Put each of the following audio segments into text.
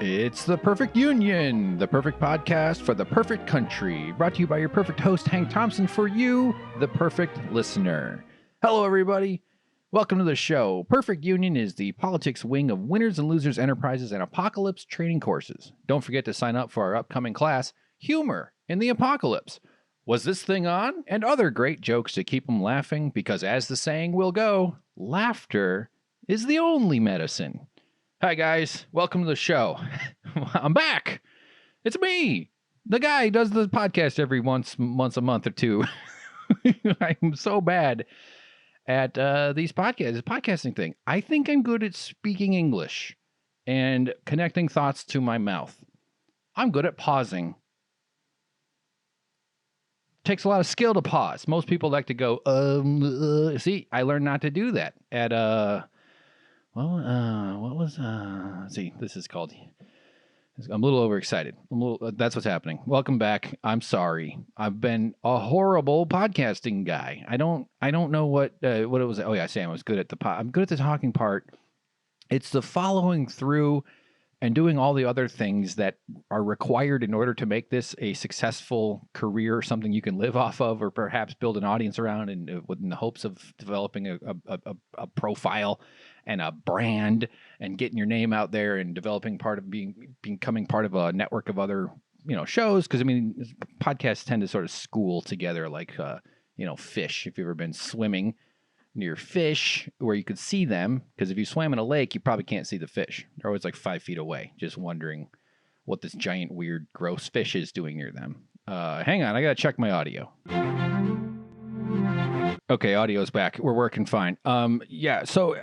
It's The Perfect Union, the perfect podcast for the perfect country. Brought to you by your perfect host, Hank Thompson, for you, the perfect listener. Hello, everybody. Welcome to the show. Perfect Union is the politics wing of Winners and Losers Enterprises and Apocalypse training courses. Don't forget to sign up for our upcoming class, Humor in the Apocalypse. Was this thing on? And other great jokes to keep them laughing, because as the saying will go, laughter is the only medicine. Hi, guys. Welcome to the show. I'm back. It's me, the guy who does the podcast every once a month or two. I'm so bad at these podcasts, this podcasting thing. I think I'm good at speaking English and connecting thoughts to my mouth. I'm good at pausing. Takes a lot of skill to pause. Most people like to go, see, I learned not to do that at, let's see, this is called, I'm a little overexcited. That's what's happening. Welcome back. I'm sorry. I've been a horrible podcasting guy. I don't know what it was. Oh yeah, Sam was good at I'm good at the talking part. It's the following through and doing all the other things that are required in order to make this a successful career, something you can live off of, or perhaps build an audience around, and in the hopes of developing a profile and a brand and getting your name out there and developing part of becoming part of a network of other, shows. Because I mean, podcasts tend to sort of school together like, fish. If you've ever been swimming near fish where you could see them, because if you swam in a lake, you probably can't see the fish. They're always like 5 feet away, just wondering what this giant, weird, gross fish is doing near them. Hang on, I gotta check my audio. Okay, audio's back. We're working fine. So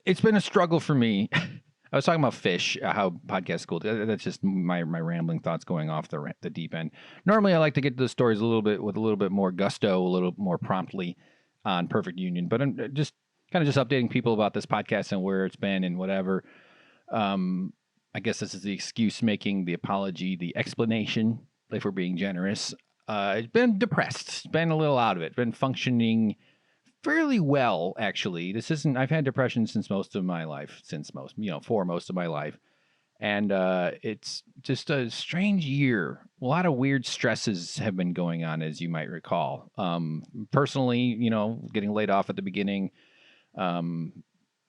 it's been a struggle for me. I was talking about fish, how podcast school. That's just my rambling thoughts going off the deep end. Normally, I like to get to the stories with a little bit more gusto, a little more promptly on Perfect Union, but I'm just updating people about this podcast and where it's been and whatever. I guess this is the excuse making the apology, the explanation, if we're being generous. It's been depressed. It's been a little out of it. Been functioning fairly well, actually. I've had depression for most of my life. And it's just a strange year. A lot of weird stresses have been going on, as you might recall. Personally, getting laid off at the beginning,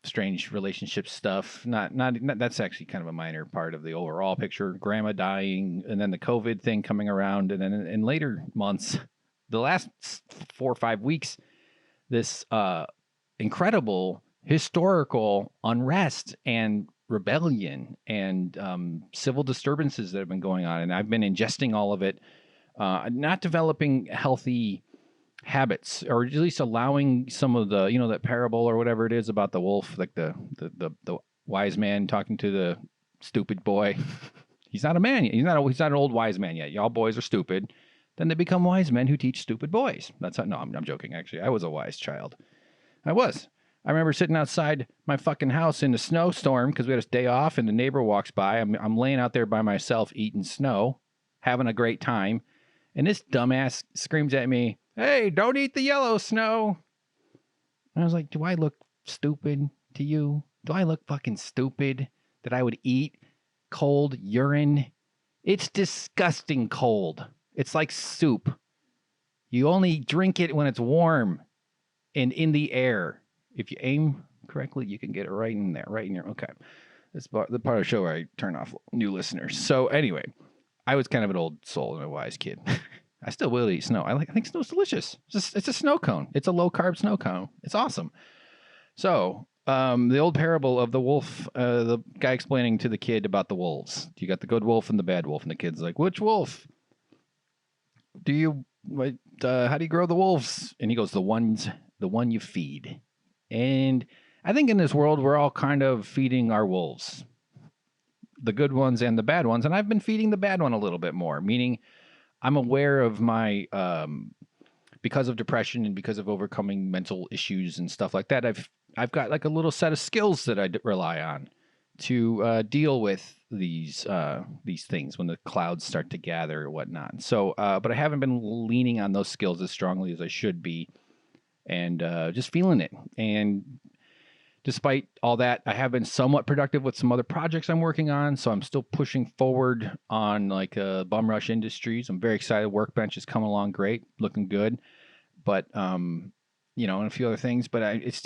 strange relationship stuff. Not that's actually kind of a minor part of the overall picture. Grandma dying, and then the COVID thing coming around, and then in later months, the last 4 or 5 weeks, this incredible historical unrest and rebellion and civil disturbances that have been going on, and I've been ingesting all of it, not developing healthy habits, or at least allowing some of the, that parable or whatever it is about the wolf, like the wise man talking to the stupid boy. He's not a man yet. He's not an old wise man yet. Y'all boys are stupid. Then they become wise men who teach stupid boys. I'm joking. Actually, I was a wise child. I remember sitting outside my fucking house in a snowstorm because we had a day off, and the neighbor walks by. I'm laying out there by myself eating snow, having a great time, and this dumbass screams at me, "Hey, don't eat the yellow snow." And I was like, do I look stupid to you? Do I look fucking stupid that I would eat cold urine? It's disgusting cold. It's like soup. You only drink it when it's warm and in the air. If you aim correctly, you can get it right in there, okay. That's the part of the show where I turn off new listeners. So anyway, I was kind of an old soul and a wise kid. I still will eat snow. I think snow's delicious. It's a snow cone. It's a low-carb snow cone. It's awesome. So the old parable of the wolf, the guy explaining to the kid about the wolves. You got the good wolf and the bad wolf, and the kid's like, which wolf? How do you grow the wolves? And he goes, the one you feed. And I think in this world, we're all kind of feeding our wolves, the good ones and the bad ones. And I've been feeding the bad one a little bit more, meaning I'm aware of my, because of depression and because of overcoming mental issues and stuff like that, I've got like a little set of skills that I rely on to deal with these things when the clouds start to gather or whatnot. So, but I haven't been leaning on those skills as strongly as I should be, and just feeling it and despite all that, I have been somewhat productive with some other projects I'm working on. So I'm still pushing forward on like Bum Rush Industries. I'm very excited. Workbench is coming along great, looking good. But you know, and a few other things. But it's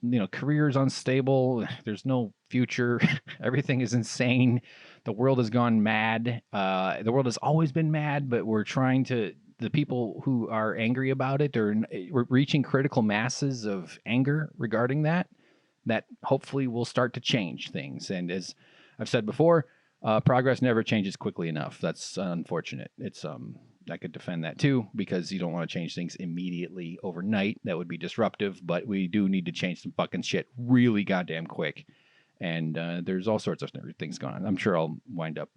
you know, career is unstable. There's no future. Everything is insane. The world has gone mad. The world has always been mad, but we're trying to. The people who are angry about it, or we're reaching critical masses of anger regarding that hopefully will start to change things. And as I've said before, progress never changes quickly enough. That's unfortunate. It's I could defend that too, because you don't want to change things immediately overnight. That would be disruptive, but we do need to change some fucking shit really goddamn quick. And there's all sorts of things going on. I'm sure I'll wind up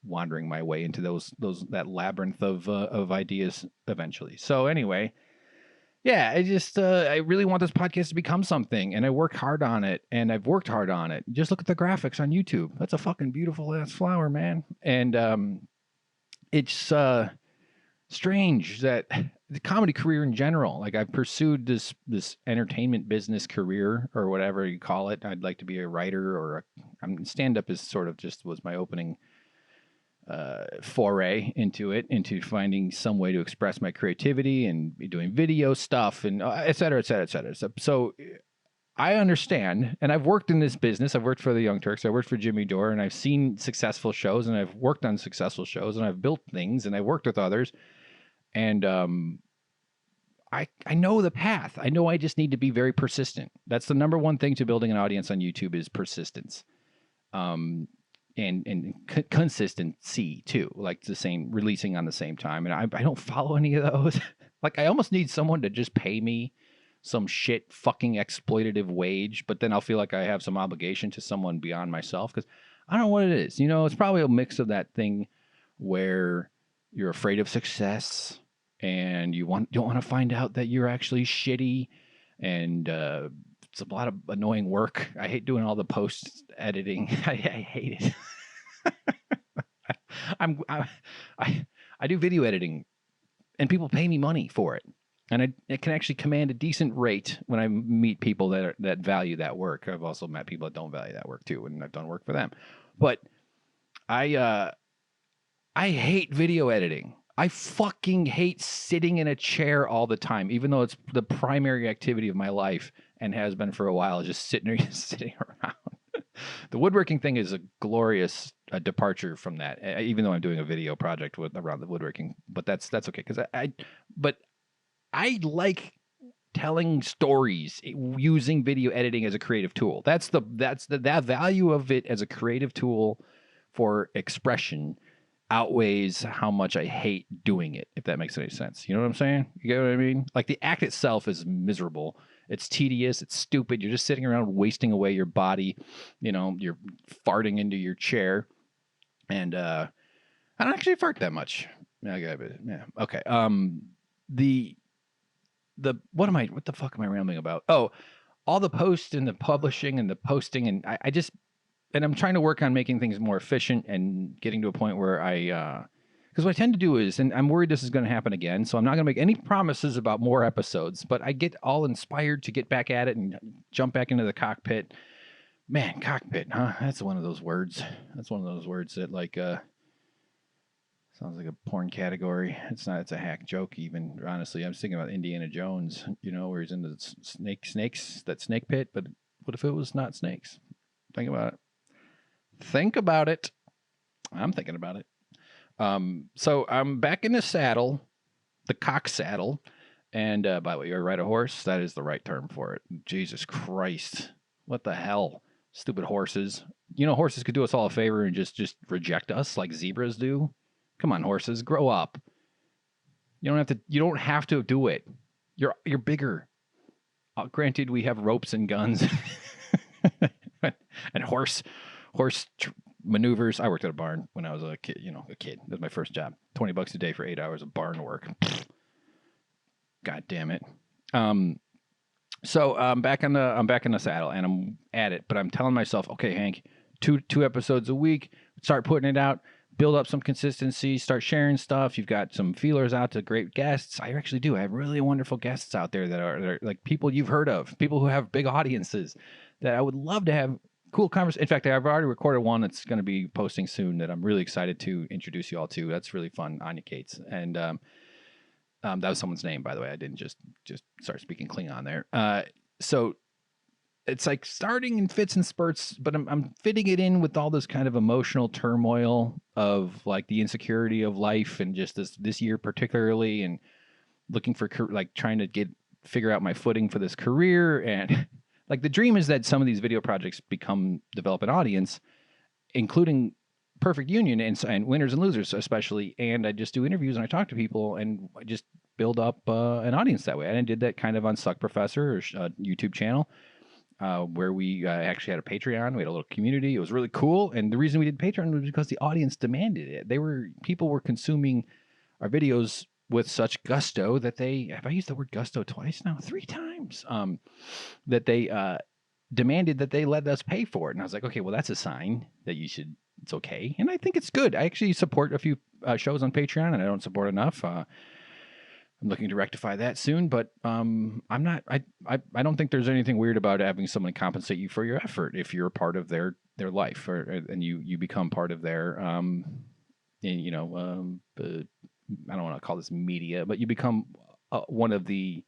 wandering my way into that labyrinth of ideas eventually. So anyway, yeah, I really want this podcast to become something, and I work hard on it, and I've worked hard on it. Just look at the graphics on YouTube. That's a fucking beautiful ass flower, man. And it's strange that the comedy career in general, like I've pursued this entertainment business career or whatever you call it. I'd like to be a writer or stand-up is sort of just was my opening foray into finding some way to express my creativity and be doing video stuff and et cetera, et cetera, et cetera. So I understand, and I've worked in this business. I've worked for the Young Turks. I worked for Jimmy Dore, and I've seen successful shows, and I've worked on successful shows, and I've built things, and I've worked with others. And I know the path. I know I just need to be very persistent. That's the number one thing to building an audience on YouTube is persistence. And consistency too, like the same releasing on the same time. And I don't follow any of those. Like I almost need someone to just pay me some shit fucking exploitative wage, but then I'll feel like I have some obligation to someone beyond myself because I don't know what it is. You know, it's probably a mix of that thing where you're afraid of success and you don't want to find out that you're actually shitty, and it's a lot of annoying work. I hate doing all the post editing. I hate it. I do video editing, and people pay me money for it, and I can actually command a decent rate when I meet people that value that work. I've also met people that don't value that work too, and I've done work for them. But I hate video editing. I fucking hate sitting in a chair all the time, even though it's the primary activity of my life and has been for a while, just sitting around. The woodworking thing is a glorious departure from that, even though I'm doing a video project around the woodworking. But that's okay because I like telling stories using video editing as a creative tool. That's the value of it as a creative tool for expression outweighs how much I hate doing it, if that makes any sense. You know what I'm saying? You get what I mean? Like the act itself is miserable. It's tedious. It's stupid. You're just sitting around wasting away your body. You know, you're farting into your chair. And I don't actually fart that much. Yeah. Okay. What the fuck am I rambling about? Oh, all the posts and the publishing and the posting, and and I'm trying to work on making things more efficient and getting to a point where because what I tend to do is, and I'm worried this is going to happen again, so I'm not going to make any promises about more episodes, but I get all inspired to get back at it and jump back into the cockpit. Man, cockpit, huh? That's one of those words. That's one of those words that like sounds like a porn category. It's not. It's a hack joke even. Honestly, I was thinking about Indiana Jones, you know, where he's in the snakes, that snake pit, but what if it was not snakes? Think about it. Think about it. I'm thinking about it. So I'm back in the saddle, the cock saddle. And by the way, you ride a horse? That is the right term for it. Jesus Christ. What the hell? Stupid horses. You know, horses could do us all a favor and just reject us like zebras do. Come on, horses, grow up. You don't have to do it. You're bigger. Granted, we have ropes and guns and horse maneuvers. I worked at a barn when I was a kid. That was my first job. $20 a day for 8 hours of barn work. God damn it. So I'm back in the saddle and I'm at it. But I'm telling myself, okay, Hank, two episodes a week. Start putting it out. Build up some consistency. Start sharing stuff. You've got some feelers out to great guests. I actually do. I have really wonderful guests out there that are like people you've heard of, people who have big audiences that I would love to have cool conversation. In fact, I've already recorded one that's going to be posting soon that I'm really excited to introduce you all to. That's really fun, Anya Cates. And that was someone's name, by the way. I didn't just start speaking Klingon there. So it's like starting in fits and spurts, but I'm fitting it in with all this kind of emotional turmoil of like the insecurity of life and just this year particularly, and looking for like trying to figure out my footing for this career. And like the dream is that some of these video projects develop an audience, including Perfect Union and Winners and Losers especially. And I just do interviews and I talk to people and I just build up an audience that way. And I did that kind of on Suck Professor, or YouTube channel. Where we actually had a Patreon. We had a little community. It was really cool. And the reason we did Patreon was because the audience demanded it. People were consuming our videos with such gusto that have I used the word gusto twice now? 3 times. That they demanded that they let us pay for it. And I was like, okay, well, that's a sign that it's okay. And I think it's good. I actually support a few shows on Patreon, and I don't support enough. I'm looking to rectify that soon, but I'm not. I don't think there's anything weird about having someone compensate you for your effort if you're a part of their life, and you become part of their I don't want to call this media, but you become one of the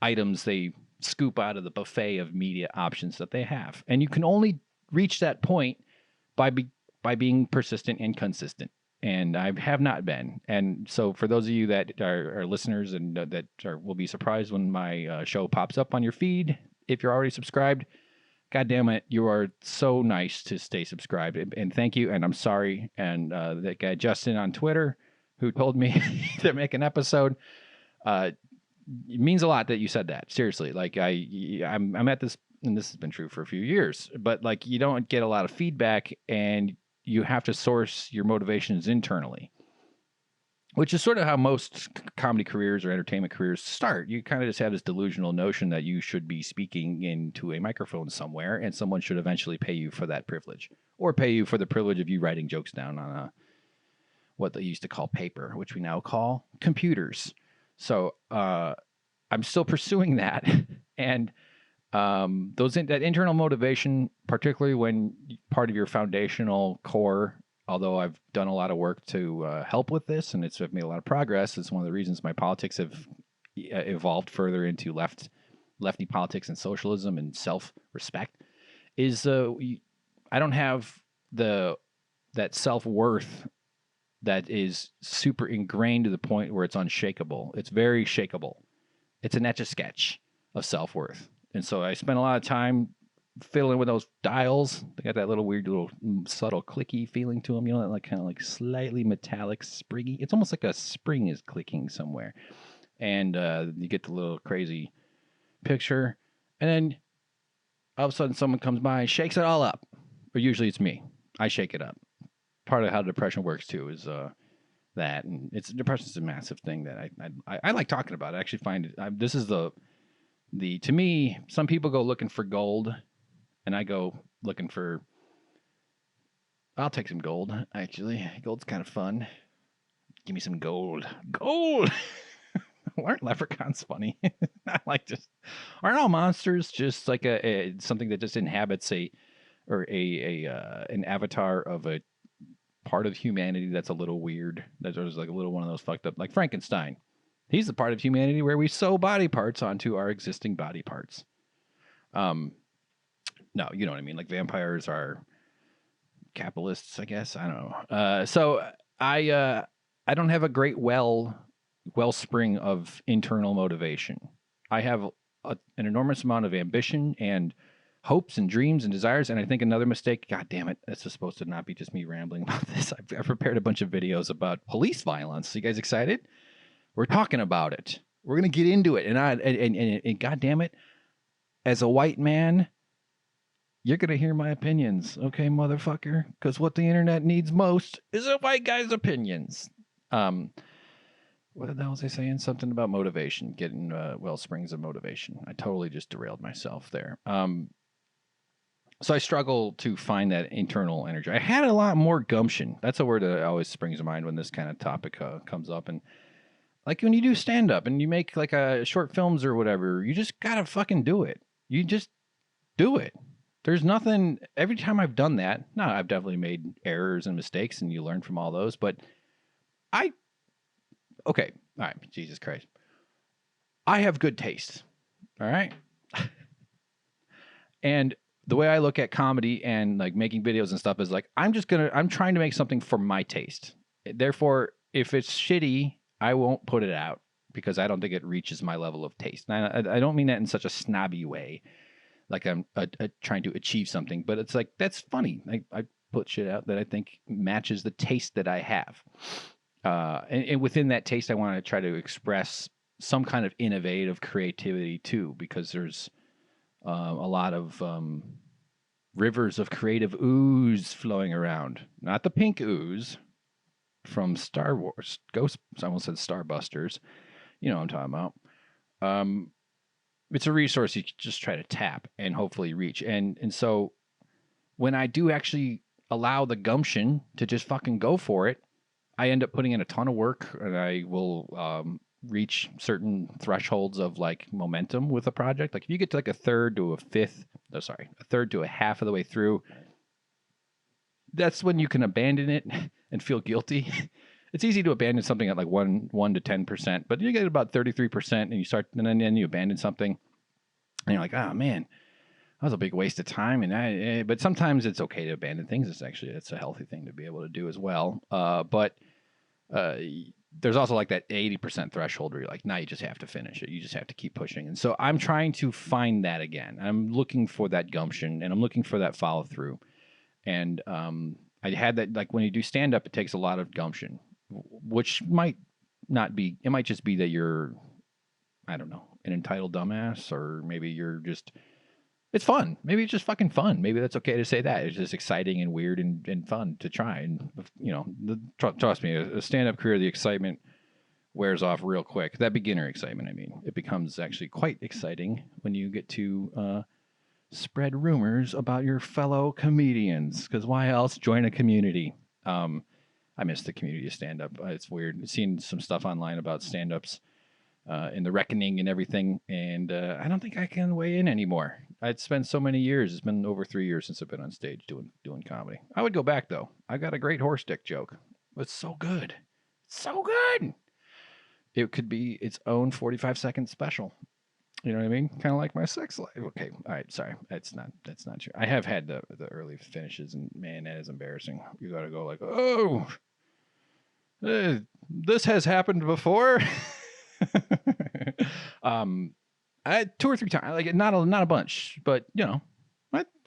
items they scoop out of the buffet of media options that they have, and you can only reach that point by being persistent and consistent. And I have not been. And so for those of you that are listeners and will be surprised when my show pops up on your feed, if you're already subscribed, God damn it, you are so nice to stay subscribed. And thank you. And I'm sorry. And that guy Justin on Twitter who told me to make an episode, it means a lot that you said that. Seriously. Like I'm at this, and this has been true for a few years, but like you don't get a lot of feedback, and you have to source your motivations internally, which is sort of how most comedy careers or entertainment careers start. You kind of just have this delusional notion that you should be speaking into a microphone somewhere, and someone should eventually pay you for that privilege, or pay you for the privilege of you writing jokes down on what they used to call paper, which we now call computers. So I'm still pursuing that. And that internal motivation, particularly when part of your foundational core, although I've done a lot of work to help with this, and I've made a lot of progress. It's one of the reasons my politics have evolved further into lefty politics and socialism and self-respect, is I don't have that self-worth that is super ingrained to the point where it's unshakable. It's very shakeable. It's an etch-a-sketch of self-worth. And so I spent a lot of time fiddling with those dials. They got that little weird, little subtle clicky feeling to them. You know, that like kind of like slightly metallic, springy. It's almost like a spring is clicking somewhere. And you get the little crazy picture. And then all of a sudden someone comes by and shakes it all up. Or usually it's me. I shake it up. Part of how depression works too is that. And depression's a massive thing that I like talking about. I actually find it. This is to me, some people go looking for gold, and I go looking for, I'll take some gold, actually. Gold's kind of fun. Give me some gold. Gold! Aren't leprechauns funny? Aren't all monsters just like something that just inhabits an avatar of a part of humanity that's a little weird? There's like a little one of those fucked up, like Frankenstein. He's the part of humanity where we sew body parts onto our existing body parts. No, you know what I mean? Like vampires are capitalists, I guess. I don't know. So I don't have a great wellspring of internal motivation. I have an enormous amount of ambition and hopes and dreams and desires. And I think another mistake, God damn it, this is supposed to not be just me rambling about this. I've prepared a bunch of videos about police violence. You guys excited? We're talking about it. We're gonna get into it, and God damn it, as a white man, you're gonna hear my opinions, okay, motherfucker? Because what the internet needs most is a white guy's opinions. What the hell was I saying? Something about motivation, getting well springs of motivation. I totally just derailed myself there. So I struggle to find that internal energy. I had a lot more gumption. That's a word that always springs to mind when this kind of topic comes up. And like when you do stand-up and you make like short films or whatever, you just gotta fucking do it. You just do it. There's nothing, every time I've done that, now I've definitely made errors and mistakes and you learn from all those, but okay, all right, Jesus Christ. I have good taste, all right? And the way I look at comedy and like making videos and stuff is like, I'm trying to make something for my taste. Therefore, if it's shitty, I won't put it out because I don't think it reaches my level of taste. And I don't mean that in such a snobby way, like I'm trying to achieve something, but it's like, that's funny. I put shit out that I think matches the taste that I have. And within that taste, I want to try to express some kind of innovative creativity too, because there's a lot of rivers of creative ooze flowing around. Not the pink ooze from Star Wars. I almost said Starbusters. You know what I'm talking about. It's a resource you just try to tap and hopefully reach. And so when I do actually allow the gumption to just fucking go for it, I end up putting in a ton of work, and I will reach certain thresholds of like momentum with a project. Like if you get to like a third to a half of the way through, that's when you can abandon it and feel guilty. It's easy to abandon something at like 1 to 10%, but you get about 33% and you start, and then you abandon something and you're like, oh man, that was a big waste of time. But sometimes it's okay to abandon things. It's a healthy thing to be able to do as well. But there's also like that 80% threshold where you're like, now you just have to finish it. You just have to keep pushing. And so I'm trying to find that again. I'm looking for that gumption and I'm looking for that follow through. And I had that, like when you do stand up, it takes a lot of gumption, which might not be, it might just be that you're, I don't know, an entitled dumbass, or maybe you're just, it's fun. Maybe it's just fucking fun. Maybe that's okay to say that. It's just exciting and weird and fun to try. And, you know, trust me, a stand-up career, the excitement wears off real quick. That beginner excitement, I mean. It becomes actually quite exciting when you get to spread rumors about your fellow comedians. Because why else join a community? I miss the community of stand-up. It's weird. I've seen some stuff online about stand-ups and the reckoning and everything, and I don't think I can weigh in anymore. I'd spent so many years. It's been over 3 years since I've been on stage doing comedy. I would go back though. I got a great horse dick joke. It's so good, so good. It could be its own 45-second special. You know what I mean? Kind of like my sex life. Okay, all right. Sorry, that's not true. I have had the early finishes, and man, that is embarrassing. You got to go like, oh, this has happened before. I 2 or 3 times, like not a bunch, but you know,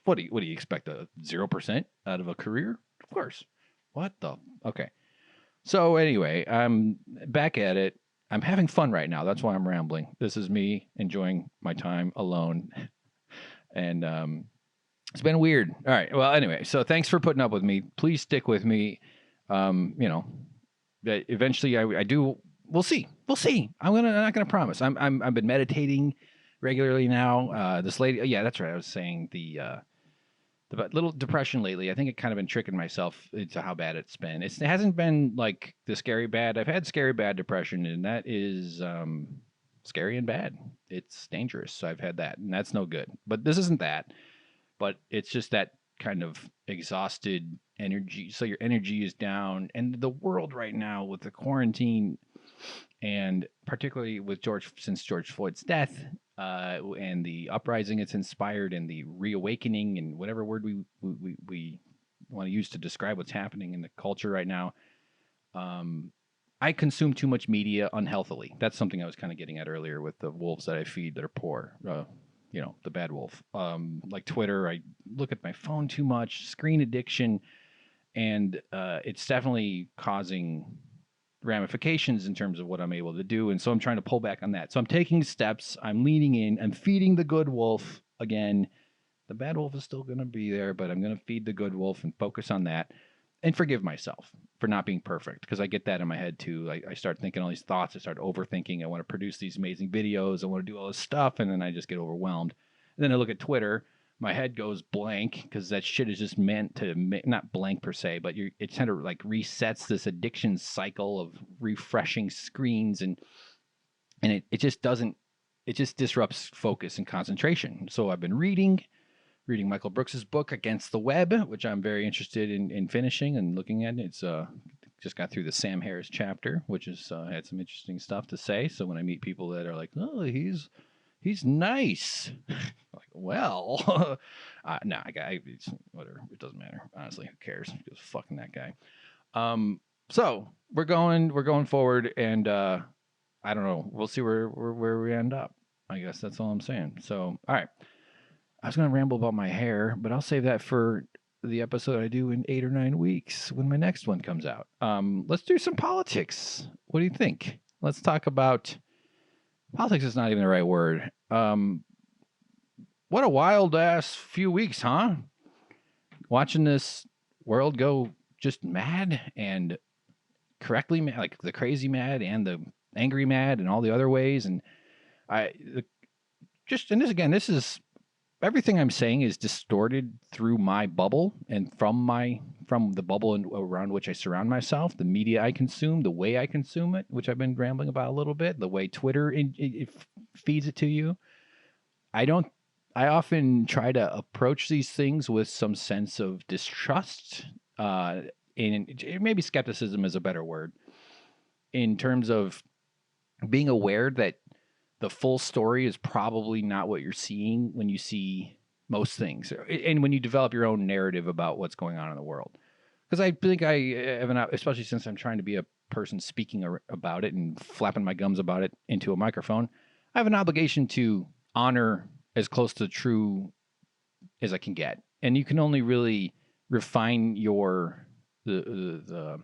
what do you expect, a 0% out of a career? Of course. What the? Okay. So anyway, I'm back at it. I'm having fun right now. That's why I'm rambling. This is me enjoying my time alone, and it's been weird. All right. Well, anyway, so thanks for putting up with me. Please stick with me. You know, eventually I do. We'll see. I'm not gonna promise. I've been meditating regularly now. This lady, yeah, that's right. I was saying the little depression lately. I think it kind of been tricking myself into how bad it's been. It hasn't been like the scary bad. I've had scary bad depression, and that is scary and bad. It's dangerous. So I've had that, and that's no good. But this isn't that. But it's just that kind of exhausted energy. So your energy is down, and the world right now with the quarantine, and particularly with since George Floyd's death, and the uprising it's inspired, and the reawakening, and whatever word we want to use to describe what's happening in the culture right now. I consume too much media unhealthily. That's something I was kind of getting at earlier with the wolves that I feed that are poor. You know, the bad wolf. Like Twitter, I look at my phone too much, screen addiction, and it's definitely causing ramifications in terms of what I'm able to do. And so I'm trying to pull back on that. So I'm taking steps. I'm leaning in. I'm feeding the good wolf again. The bad wolf is still going to be there, but I'm going to feed the good wolf and focus on that and forgive myself for not being perfect, because I get that in my head too. I start thinking all these thoughts. I start overthinking. I want to produce these amazing videos. I want to do all this stuff. And then I just get overwhelmed. And then I look at Twitter. My head goes blank because that shit is just meant to not blank per se, but it kind of like resets this addiction cycle of refreshing screens, and it just disrupts focus and concentration. So I've been reading reading Michael Brooks's book Against the Web, which I'm very interested in finishing and looking at. It's just got through the Sam Harris chapter, which is had some interesting stuff to say. So when I meet people that are like, "Oh, he's nice," like, well, no, it's whatever. It doesn't matter. Honestly, who cares? Just fucking that guy. So we're going forward, and I don't know. We'll see where we end up. I guess that's all I'm saying. So, all right. I was going to ramble about my hair, but I'll save that for the episode I do in 8 or 9 weeks when my next one comes out. Let's do some politics. What do you think? Let's talk about politics. Is not even the right word. What a wild ass few weeks, huh? Watching this world go just mad and correctly mad, like the crazy mad and the angry mad and all the other ways. And this is everything I'm saying is distorted through my bubble and from the bubble around which I surround myself, the media I consume, the way I consume it, which I've been rambling about a little bit, the way Twitter it feeds it to you. I often try to approach these things with some sense of distrust, and maybe skepticism is a better word, in terms of being aware that the full story is probably not what you're seeing when you see most things, and when you develop your own narrative about what's going on in the world. Because I think I have especially since I'm trying to be a person speaking about it and flapping my gums about it into a microphone, I have an obligation to honor as close to true as I can get. And you can only really refine the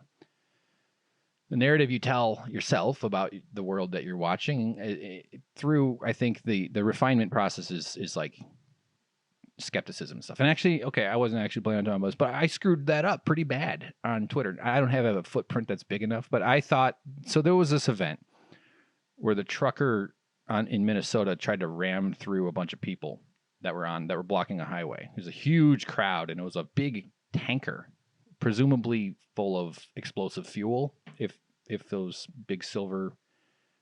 narrative you tell yourself about the world that you're watching through, I think, the refinement process is like skepticism and stuff. And actually, okay, I wasn't actually planning on talking about this, but I screwed that up pretty bad on Twitter. I don't have a footprint that's big enough, but I thought, so there was this event where the trucker in Minnesota tried to ram through a bunch of people that were blocking a highway. It was a huge crowd, and it was a big tanker, presumably full of explosive fuel, if those big silver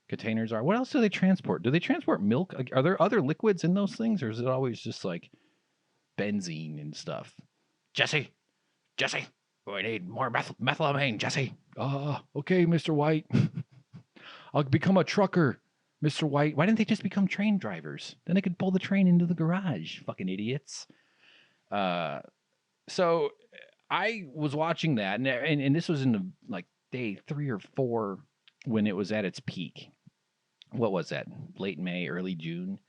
containers are. What else do they transport? Do they transport milk? Are there other liquids in those things, or is it always just like benzene and stuff? Jesse, we need more methylamine, Jesse. Okay, Mr. White. I'll become a trucker, Mr. White. Why didn't they just become train drivers? Then they could pull the train into the garage. Fucking idiots. So I was watching that, and this was in the like day 3 or 4 when it was at its peak. What was that? Late May, early June.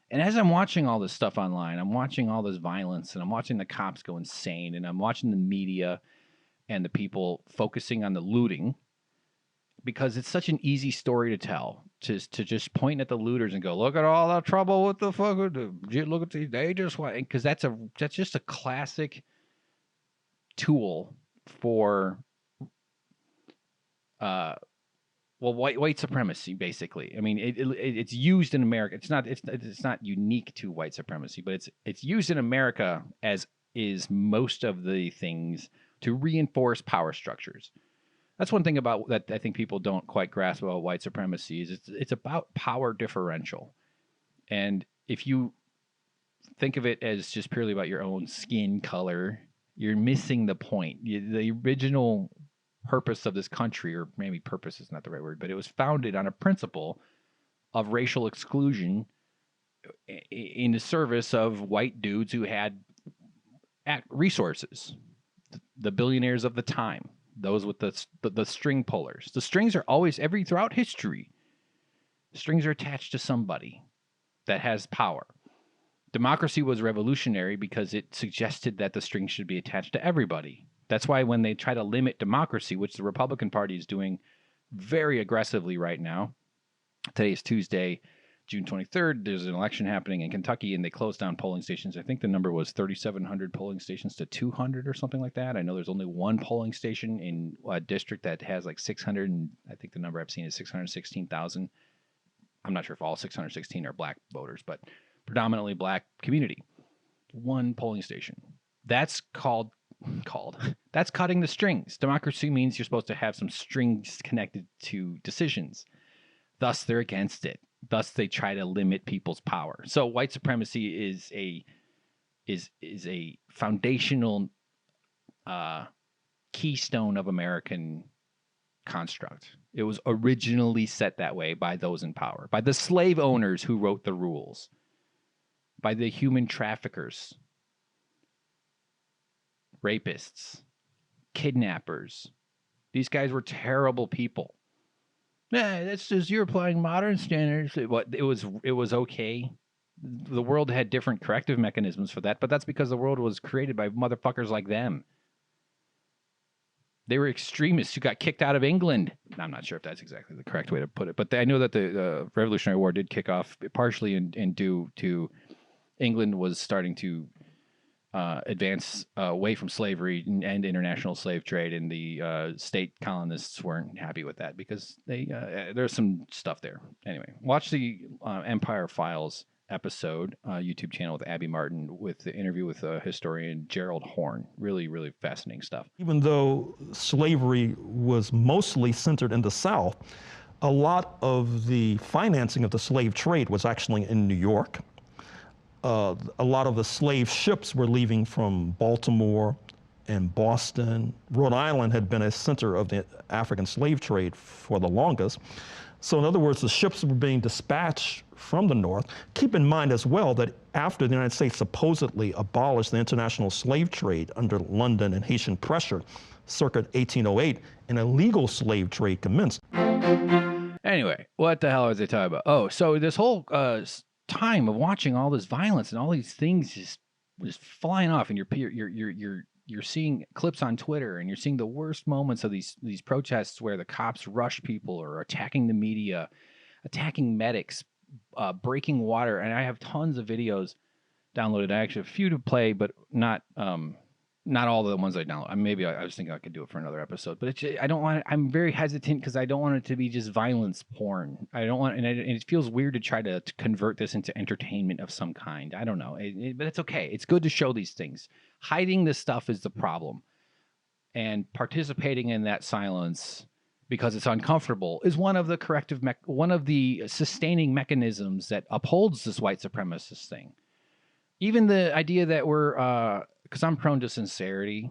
And as I'm watching all this stuff online, I'm watching all this violence, and I'm watching the cops go insane, and I'm watching the media and the people focusing on the looting, because it's such an easy story to tell, to just point at the looters and go, look at all the trouble with the fuck, look at these, they just want, because that's just a classic tool for white supremacy, basically. I mean, it's used in America. It's not unique to white supremacy, but it's used in America, as is most of the things, to reinforce power structures. That's one thing about that I think people don't quite grasp about white supremacy is it's about power differential. And if you think of it as just purely about your own skin color, you're missing the point. The original purpose of this country, or maybe purpose is not the right word, but it was founded on a principle of racial exclusion in the service of white dudes who had resources, the billionaires of the time, those with the string pullers. The strings are always, throughout history, strings are attached to somebody that has power. Democracy was revolutionary because it suggested that the strings should be attached to everybody. That's why when they try to limit democracy, which the Republican Party is doing very aggressively right now, today is Tuesday, June 23rd, there's an election happening in Kentucky, and they closed down polling stations. I think the number was 3,700 polling stations to 200 or something like that. I know there's only one polling station in a district that has like 600, and I think the number I've seen is 616,000. I'm not sure if all 616 are black voters, but predominantly black community. One polling station. That's that's cutting the strings. Democracy means you're supposed to have some strings connected to decisions. Thus, they're against it. Thus, they try to limit people's power. So white supremacy is a is a foundational keystone of American construct. It was originally set that way by those in power, by the slave owners who wrote the rules, by the human traffickers, rapists, kidnappers. These guys were terrible people. Yeah, that's just you're applying modern standards. It was okay. The world had different corrective mechanisms for that, but that's because the world was created by motherfuckers like them. They were extremists who got kicked out of England. I'm not sure if that's exactly the correct way to put it, but I know that the Revolutionary War did kick off partially in due to England was starting to advance away from slavery and international slave trade, and the state colonists weren't happy with that because there's some stuff there. Anyway, watch the Empire Files episode YouTube channel with Abby Martin with the interview with historian Gerald Horne. Really, really fascinating stuff. Even though slavery was mostly centered in the South, a lot of the financing of the slave trade was actually in New York. A lot of the slave ships were leaving from Baltimore and Boston. Rhode Island had been a center of the African slave trade for the longest. So in other words, the ships were being dispatched from the North. Keep in mind as well that after the United States supposedly abolished the international slave trade under London and Haitian pressure, circa 1808, an illegal slave trade commenced. Anyway, what the hell was I talking about? Oh, so this whole time of watching all this violence and all these things just flying off, and you're seeing clips on Twitter, and you're seeing the worst moments of these protests where the cops rush people or attacking the media, attacking medics, breaking water. And I have tons of videos downloaded. I actually have a few to play, but not all the ones I download. Maybe I was thinking I could do it for another episode, but I don't want it. I'm very hesitant because I don't want it to be just violence porn. I don't want, and it feels weird to try to convert this into entertainment of some kind. I don't know, but it's okay. It's good to show these things. Hiding this stuff is the problem, and participating in that silence because it's uncomfortable is one of the one of the sustaining mechanisms that upholds this white supremacist thing. Even the idea that we're because I'm prone to sincerity,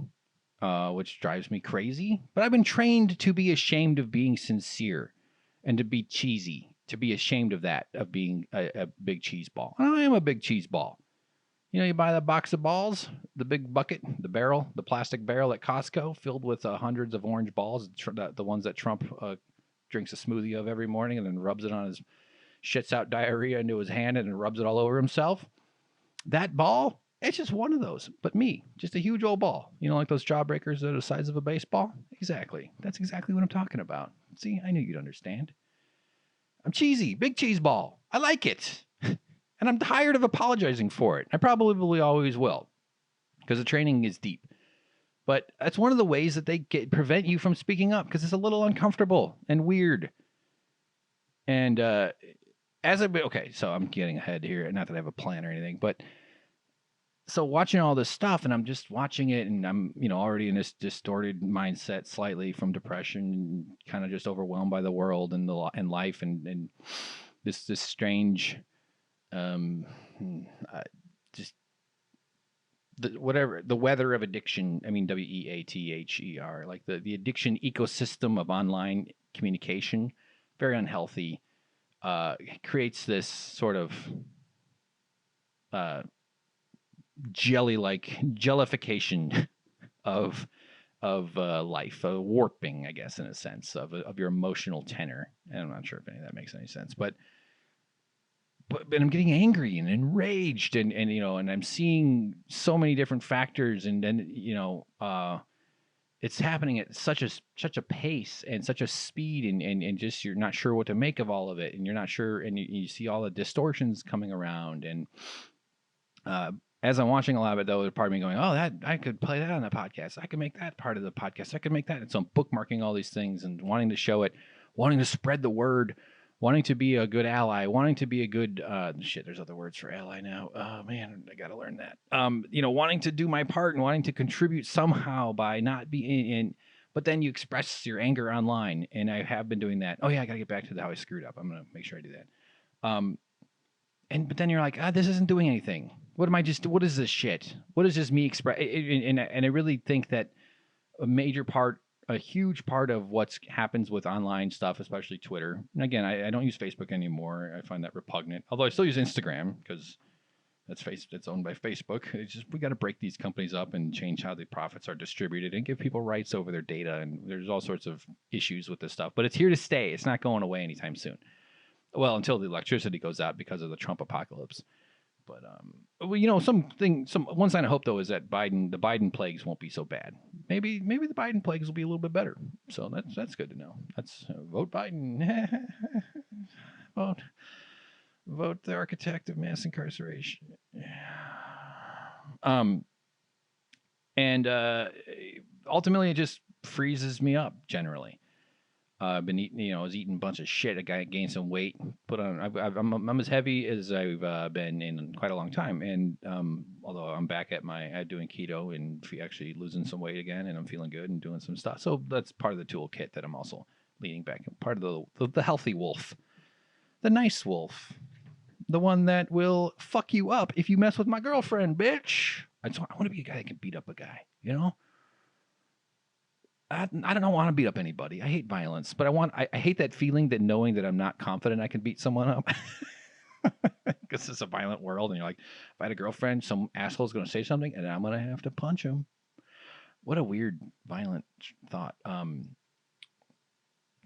which drives me crazy. But I've been trained to be ashamed of being sincere and to be cheesy, to be ashamed of that, of being a big cheese ball. And I am a big cheese ball. You know, you buy the box of balls, the big bucket, the barrel, the plastic barrel at Costco filled with hundreds of orange balls, the ones that Trump drinks a smoothie of every morning and then rubs it on his, shits out diarrhea into his hand and then rubs it all over himself. That ball, it's just one of those, but me, just a huge old ball. You know, like those jawbreakers that are the size of a baseball? Exactly. That's exactly what I'm talking about. See, I knew you'd understand. I'm cheesy, big cheese ball. I like it. And I'm tired of apologizing for it. I probably always will because the training is deep. But that's one of the ways that they prevent you from speaking up because it's a little uncomfortable and weird. And okay, so I'm getting ahead here. Not that I have a plan or anything, but so watching all this stuff, and I'm just watching it, and I'm, already in this distorted mindset slightly from depression, kind of just overwhelmed by the world and life, and this strange, just the weather of addiction. I mean, WEATHER, like the addiction ecosystem of online communication, very unhealthy. Creates this sort of jellification of life, a warping, I guess, in a sense of your emotional tenor. And I'm not sure if any of that makes any sense, but I'm getting angry and enraged, and I'm seeing so many different factors, and then it's happening at such a pace and such a speed, and just you're not sure what to make of all of it, and you're not sure, and you see all the distortions coming around, and as I'm watching a lot of it, though, there's part of me going, oh, that I could play that on the podcast. I could make that part of the podcast. I could make that. And so I'm bookmarking all these things and wanting to show it, wanting to spread the word, wanting to be a good ally, wanting to be a good there's other words for ally now. Oh man, I gotta learn that. Wanting to do my part and wanting to contribute somehow by not being in, but then you express your anger online, and I have been doing that. Oh yeah, I gotta get back to how I screwed up. I'm gonna make sure I do that. but then you're like, this isn't doing anything. What is this shit? What is this me express? And I really think that a huge part of what happens with online stuff, especially Twitter. And again, I don't use Facebook anymore. I find that repugnant. Although I still use Instagram because it's owned by Facebook. It's just we got to break these companies up and change how the profits are distributed and give people rights over their data. And there's all sorts of issues with this stuff, but it's here to stay. It's not going away anytime soon. Well, until the electricity goes out because of the Trump apocalypse. But one sign of hope though is that the Biden plagues won't be so bad. Maybe the Biden plagues will be a little bit better. So that's good to know. That's vote Biden. vote the architect of mass incarceration. And ultimately it just freezes me up generally. I've been eating, I was eating a bunch of shit. I gained some weight. I'm as heavy as I've been in quite a long time. And although I'm back at doing keto and actually losing some weight again, and I'm feeling good and doing some stuff. So that's part of the toolkit that I'm also leaning back. Part of the healthy wolf, the nice wolf, the one that will fuck you up if you mess with my girlfriend, bitch. I want to be a guy that can beat up a guy, I don't want to beat up anybody. I hate violence, but I hate that feeling that knowing that I'm not confident I can beat someone up. Because it's a violent world, and you're like, if I had a girlfriend, some asshole's going to say something, and I'm going to have to punch him. What a weird, violent thought.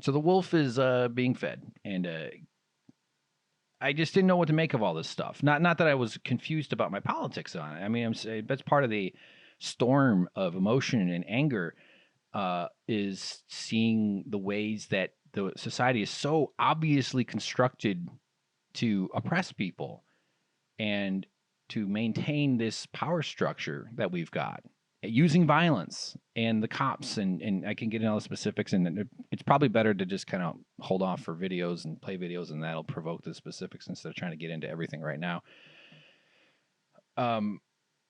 So the wolf is being fed, and I just didn't know what to make of all this stuff. Not that I was confused about my politics on it. I mean, that's part of the storm of emotion and anger. Is seeing the ways that the society is so obviously constructed to oppress people and to maintain this power structure that we've got using violence and the cops. And I can get into all the specifics, and it's probably better to just kind of hold off for videos and play videos, and that'll provoke the specifics instead of trying to get into everything right now.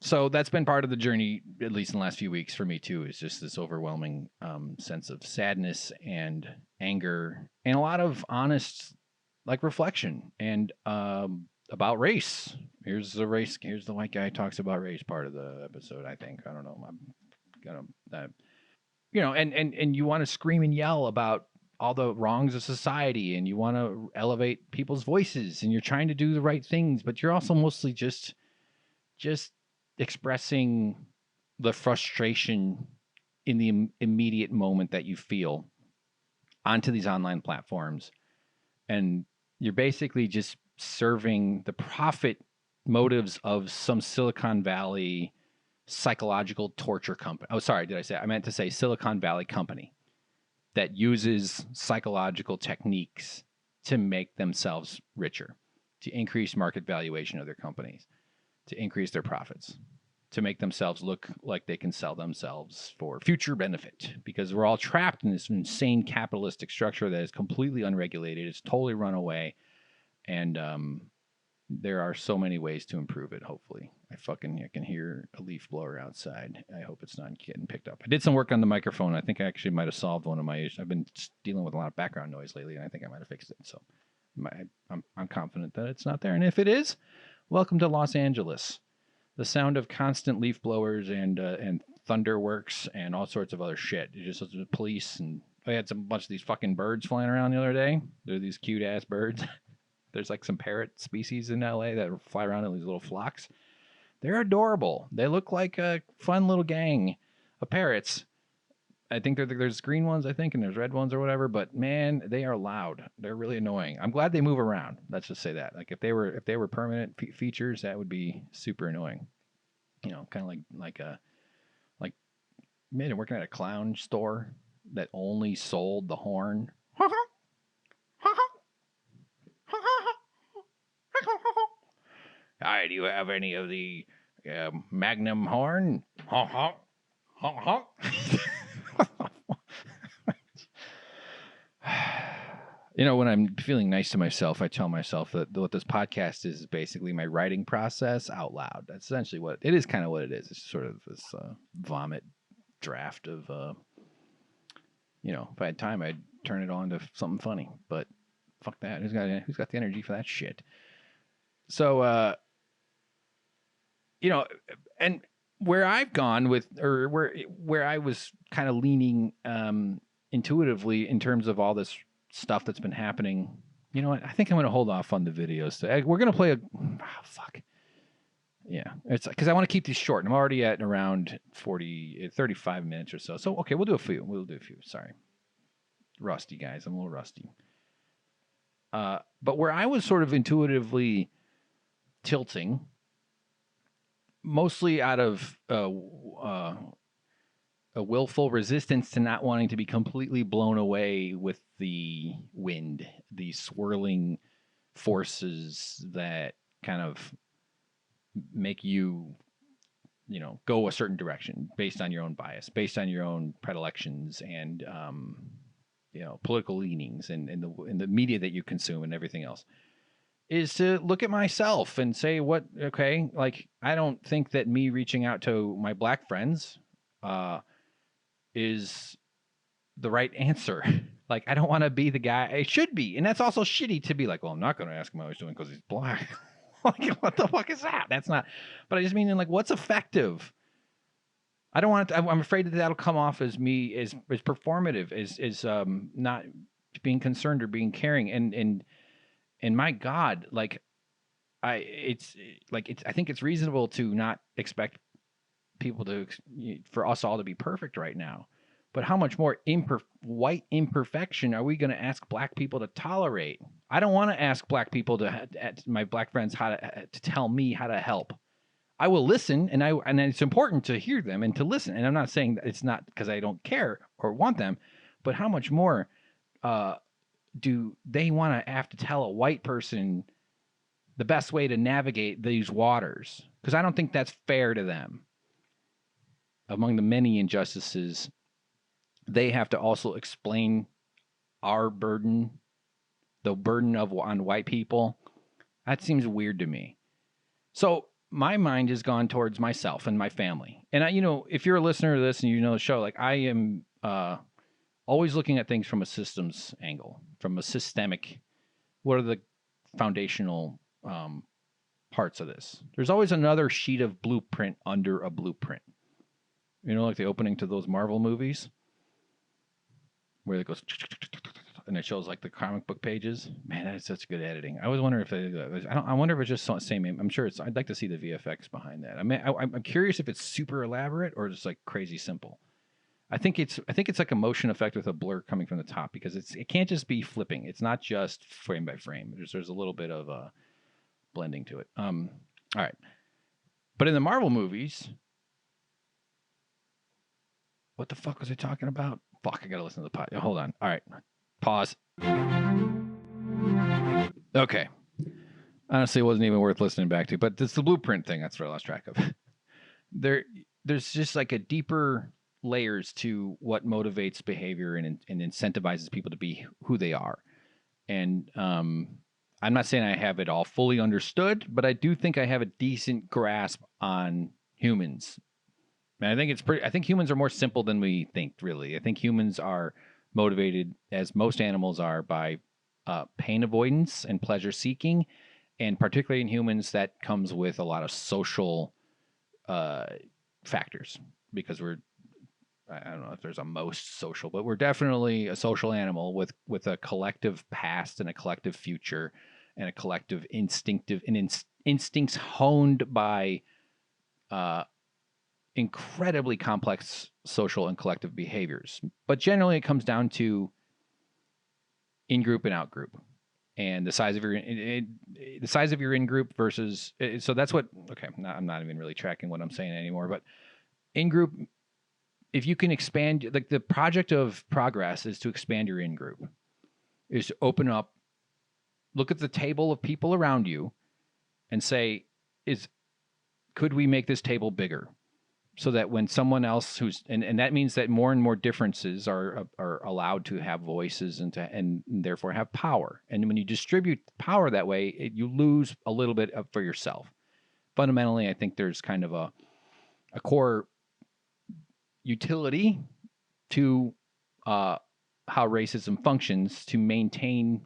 So that's been part of the journey, at least in the last few weeks for me too, is just this overwhelming sense of sadness and anger and a lot of honest reflection and about race. Here's the white guy talks about race part of the episode, I think. I don't know. I'm gonna, and you want to scream and yell about all the wrongs of society, and you want to elevate people's voices, and you're trying to do the right things, but you're also mostly just expressing the frustration in the immediate moment that you feel onto these online platforms. And you're basically just serving the profit motives of some Silicon Valley psychological torture company. Oh, sorry, I meant to say Silicon Valley company that uses psychological techniques to make themselves richer, to increase market valuation of their companies, to increase their profits, to make themselves look like they can sell themselves for future benefit, because we're all trapped in this insane capitalistic structure that is completely unregulated. It's totally run away. And there are so many ways to improve it, hopefully. I can hear a leaf blower outside. I hope it's not getting picked up. I did some work on the microphone. I think I actually might have solved one of my issues. I've been dealing with a lot of background noise lately, and I think I might have fixed it. So I'm confident that it's not there. And if it is, welcome to Los Angeles. The sound of constant leaf blowers and thunderworks and all sorts of other shit. You just the police, and I had a bunch of these fucking birds flying around the other day. They're these cute ass birds. There's like some parrot species in LA that fly around in these little flocks. They're adorable. They look like a fun little gang of parrots. I think there's green ones, I think, and there's red ones or whatever. But man, they are loud. They're really annoying. I'm glad they move around. Let's just say that. Like if they were permanent features, that would be super annoying. Kind of like man, working at a clown store that only sold the Horne. Hi, do you have any of the Magnum Horne? When I'm feeling nice to myself, I tell myself that what this podcast is basically my writing process out loud. That's essentially what it is. Kind of what it is. It's sort of this vomit draft of, if I had time, I'd turn it on to something funny. But fuck that. Who's got the energy for that shit? So, you know, and where I've gone with, or where I was kind of leaning intuitively in terms of all this stuff that's been happening, you know what? I think I'm going to hold off on the videos. We're going to play fuck. Yeah, it's because I want to keep these short. I'm already at around 35 minutes or so. So, okay, we'll do a few. Sorry. Rusty, guys. I'm a little rusty. But where I was sort of intuitively tilting, mostly out of a willful resistance to not wanting to be completely blown away with the wind, the swirling forces that kind of make you, go a certain direction based on your own bias, based on your own predilections and, political leanings and in the media that you consume and everything else, is to look at myself and say, I don't think that me reaching out to my black friends is the right answer. Like, I don't want to be the guy. It should be. And that's also shitty to be like, well, I'm not going to ask him how he's doing because he's black. Like, what the fuck is that? That's not. But I just mean, like, what's effective? I don't want to. I'm afraid that that'll come off as me as performative, as not being concerned or being caring. And my God, like, I think it's reasonable to not expect people for us all to be perfect right now. But how much more white imperfection are we going to ask black people to tolerate? I don't want to ask black people my black friends how to tell me how to help. I will listen, and it's important to hear them and to listen. And I'm not saying that it's not because I don't care or want them, but how much more do they want to have to tell a white person the best way to navigate these waters? Because I don't think that's fair to them. Among the many injustices, they have to also explain our burden, the burden on white people. That seems weird to me. So my mind has gone towards myself and my family. And if you're a listener to this and you know the show, like, I am always looking at things from a systems angle, from a systemic. What are the foundational parts of this? There's always another sheet of blueprint under a blueprint. Like the opening to those Marvel movies, where it goes and it shows like the comic book pages. Man, that is such good editing. I always wonder if I wonder if it's just the same. I'm sure it's. I'd like to see the VFX behind that. I mean, I'm curious if it's super elaborate or just like crazy simple. I think it's like a motion effect with a blur coming from the top, because it can't just be flipping. It's not just frame by frame. There's a little bit of blending to it. All right, but in the Marvel movies, what the fuck was I talking about? Fuck, I gotta listen to the pod. Hold on. All right, pause. Okay. Honestly, it wasn't even worth listening back to, but it's the blueprint thing. That's what I lost track of. There's just like a deeper layers to what motivates behavior and incentivizes people to be who they are. And I'm not saying I have it all fully understood, but I do think I have a decent grasp on humans. And I think humans are more simple than we think, really. I think humans are motivated, as most animals are, by pain avoidance and pleasure seeking. And particularly in humans, that comes with a lot of social factors, because I don't know if there's a most social, but we're definitely a social animal with a collective past and a collective future and a collective instincts honed by incredibly complex social and collective behaviors. But generally it comes down to in-group and out-group, and the size of your in-group versus. So that's what. Okay, I'm not even really tracking what I'm saying anymore. But in-group, if you can expand, like, the project of progress is to expand your in-group, is to open up, look at the table of people around you, and say, could we make this table bigger? So that when someone else and that means that more and more differences are allowed to have voices and therefore have power. And when you distribute power that way, you lose a little bit for yourself. Fundamentally, I think there's kind of a core utility to how racism functions to maintain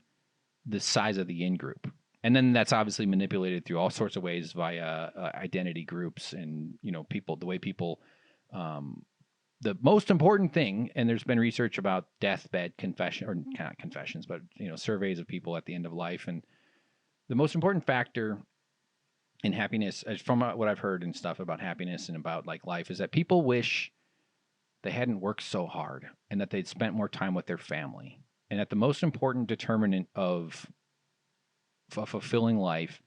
the size of the in-group. And then that's obviously manipulated through all sorts of ways via identity groups and, people, the way people, the most important thing, and there's been research about deathbed confession, or not confessions, but, surveys of people at the end of life. And the most important factor in happiness, from what I've heard and stuff about happiness and about like life, is that people wish they hadn't worked so hard and that they'd spent more time with their family. And that the most important determinant of a fulfilling life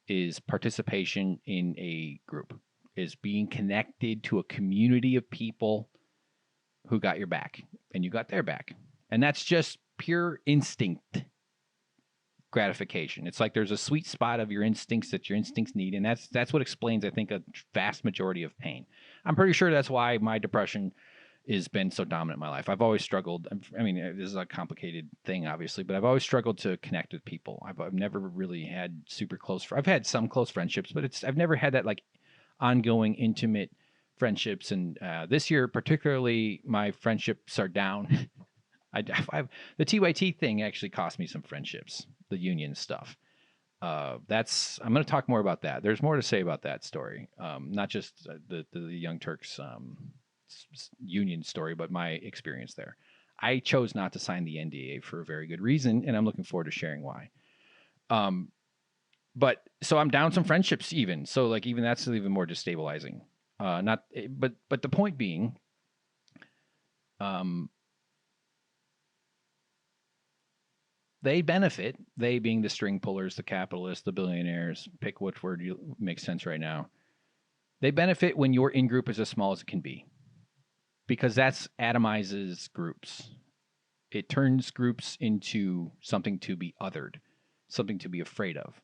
is participation in a group, is being connected to a community of people who got your back and you got their back. And that's just pure instinct gratification. It's like there's a sweet spot of your instincts that your instincts need, and that's what explains, I think, a vast majority of pain. I'm pretty sure that's why my depression has been so dominant in my life. I've always struggled. I mean, this is a complicated thing, obviously, but I've always struggled to connect with people. I've never really had super close. I've had some close friendships, but I've never had that like ongoing, intimate friendships. And this year, particularly, my friendships are down. The TYT thing actually cost me some friendships. The union stuff. I'm going to talk more about that. There's more to say about that story. Not just the Young Turks union story, but my experience there. I chose not to sign the NDA for a very good reason, and I'm looking forward to sharing why. But so I'm down some friendships even. So like even that's even more destabilizing. But the point being, they benefit, they being the string pullers, the capitalists, the billionaires, pick which word makes sense right now. They benefit when your in-group is as small as it can be, because that's atomizes groups. It turns groups into something to be othered, something to be afraid of.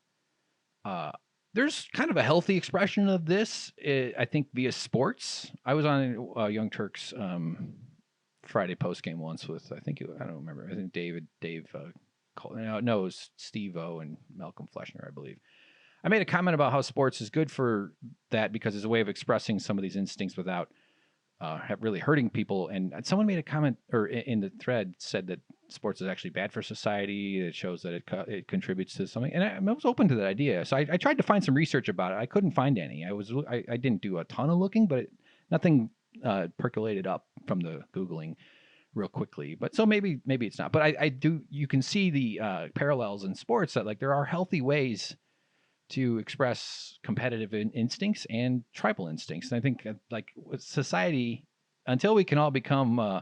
There's kind of a healthy expression of this, I think, via sports. I was on Young Turks Friday post game once with, I don't remember. I think Dave. No, it was Steve O and Malcolm Fleshner, I believe. I made a comment about how sports is good for that because it's a way of expressing some of these instincts without really hurting people. And someone made a comment, or in the thread said that sports is actually bad for society. It shows that it contributes to something. And I was open to that idea. So I tried to find some research about it. I couldn't find any. I didn't do a ton of looking, but nothing percolated up from the Googling real quickly. But so maybe it's not. But I do. You can see the parallels in sports that like there are healthy ways to express competitive instincts and tribal instincts. And I think like with society, until we can all become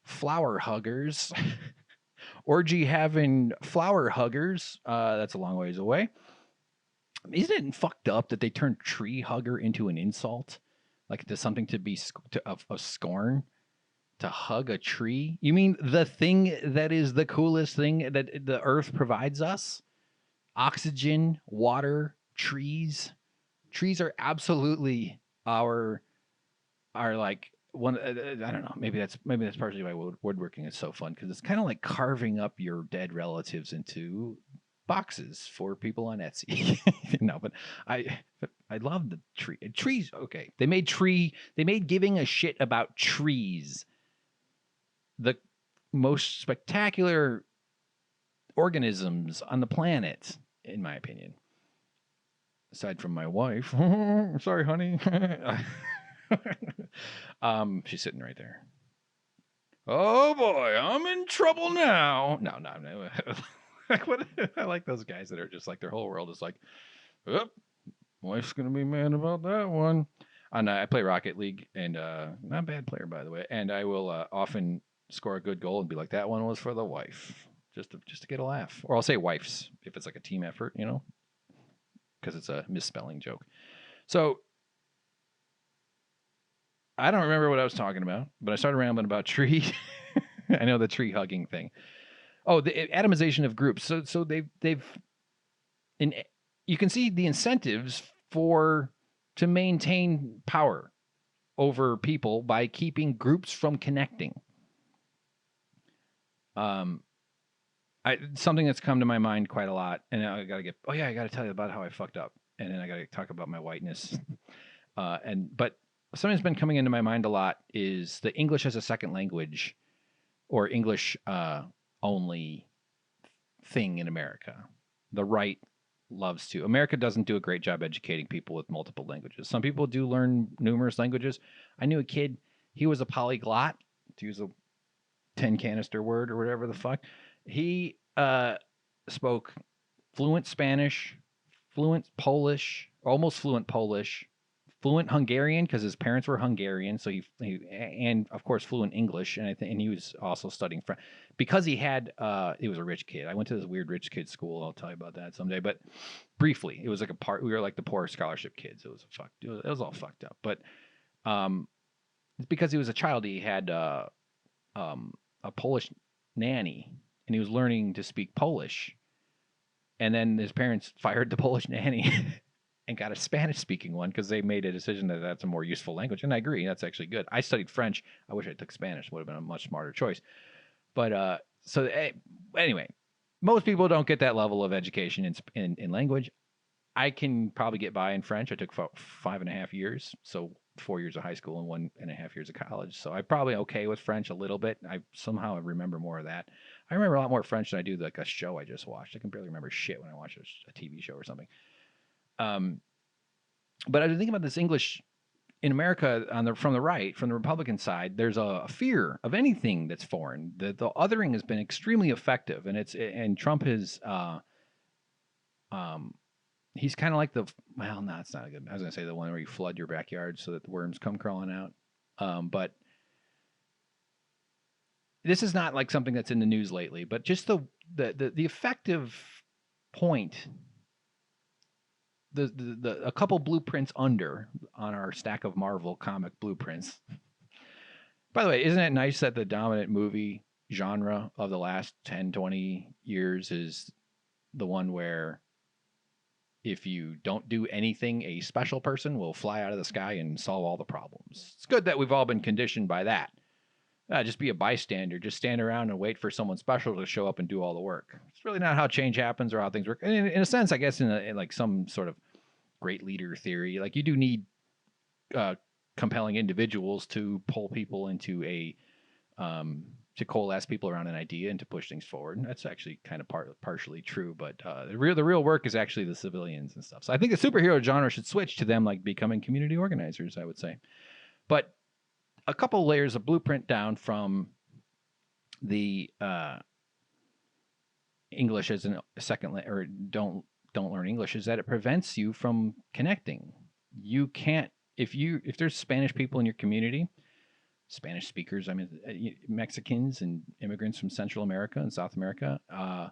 flower huggers, orgy having flower huggers, that's a long ways away. Isn't it fucked up that they turned tree hugger into an insult? Like to something to be of scorn? To hug a tree? You mean the thing that is the coolest thing that the earth provides us? Oxygen, water, trees. Trees are absolutely our like one. I don't know. Maybe that's partially why woodworking is so fun, because it's kind of like carving up your dead relatives into boxes for people on Etsy. No, but I love the trees. Okay, they made giving a shit about trees the most spectacular organisms on the planet, in my opinion. Aside from my wife. Sorry, honey. She's sitting right there. Oh boy, I'm in trouble now. No. I like those guys that are just like their whole world is like, oh, wife's gonna be mad about that one. And I play Rocket League, and not a bad player, by the way. And I will often score a good goal and be like, that one was for the wife, just to get a laugh. Or I'll say wifes if it's like a team effort, because it's a misspelling joke. So I don't remember what I was talking about, but I started rambling about tree. I know the tree hugging thing. Oh, the atomization of groups. So they've you can see the incentives to maintain power over people by keeping groups from connecting. Something that's come to my mind quite a lot, and I got to tell you about how I fucked up, and then I got to talk about my whiteness. But something that's been coming into my mind a lot is the English as a second language, or English only thing in America. The right loves to. America doesn't do a great job educating people with multiple languages. Some people do learn numerous languages. I knew a kid, he was a polyglot, to use a 10 canister word or whatever the fuck. He spoke fluent Spanish, fluent Polish, almost fluent Polish, fluent Hungarian because his parents were Hungarian, so he and of course fluent English, and and he was also studying French because he had he was a rich kid. I went to this weird rich kid school. I'll tell you about that someday. But briefly, it was like we were like the poor scholarship kids. It was all fucked up. But it's because he was a child. He had a Polish nanny, and he was learning to speak Polish. And then his parents fired the Polish nanny and got a Spanish-speaking one because they made a decision that that's a more useful language. And I agree, that's actually good. I studied French. I wish I took Spanish. It would have been a much smarter choice. But anyway, most people don't get that level of education in language. I can probably get by in French. I took 5.5 years, so 4 years of high school and 1.5 years of college. So I'm probably okay with French a little bit. I somehow remember more of that. I remember a lot more French than I do like a show I just watched. I can barely remember shit when I watch a TV show or something. But I was thinking about this English in America from the right, from the Republican side. There's a fear of anything that's foreign. The othering has been extremely effective, and Trump has. He's kind of like no, it's not good. I was going to say the one where you flood your backyard so that the worms come crawling out. But this is not like something that's in the news lately, but just the effective point, a couple blueprints under on our stack of Marvel comic blueprints. By the way, isn't it nice that the dominant movie genre of the last 10, 20 years is the one where if you don't do anything, a special person will fly out of the sky and solve all the problems. It's good that we've all been conditioned by that. Just be a bystander. Just stand around and wait for someone special to show up and do all the work. It's really not how change happens or how things work. And in a sense, I guess in like some sort of great leader theory, like you do need compelling individuals to pull people into to coalesce people around an idea and to push things forward. And that's actually kind of partially true, but the real work is actually the civilians and stuff. So I think the superhero genre should switch to them like becoming community organizers, I would say. But a couple layers of blueprint down from the English as a second or don't learn English is that it prevents you from connecting. You can't if there's Spanish people in your community, Spanish speakers, I mean, Mexicans and immigrants from Central America and South America, that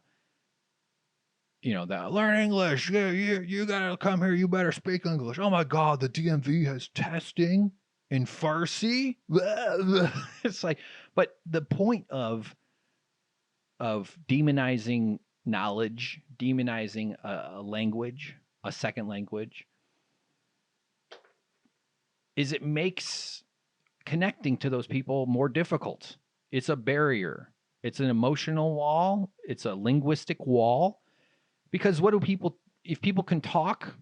learn English. You gotta come here. You better speak English. Oh my God, the DMV has testing in Farsi. It's like, but the point of demonizing knowledge, demonizing a language, a second language, is it makes connecting to those people more difficult. It's a barrier. It's an emotional wall. It's a linguistic wall. Because if people can talk,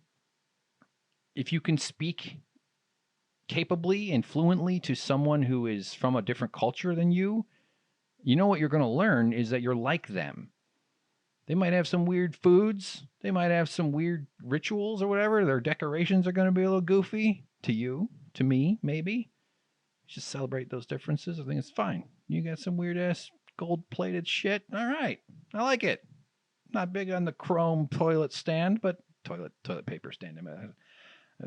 if you can speak capably and fluently to someone who is from a different culture than you know what you're going to learn is that you're like them. They might have some weird foods. They might have some weird rituals or whatever. Their decorations are going to be a little goofy to you, to me, maybe. Just celebrate those differences. I think it's fine. You got some weird ass gold plated shit. All right. I like it. Not big on the chrome toilet stand, but toilet paper stand. I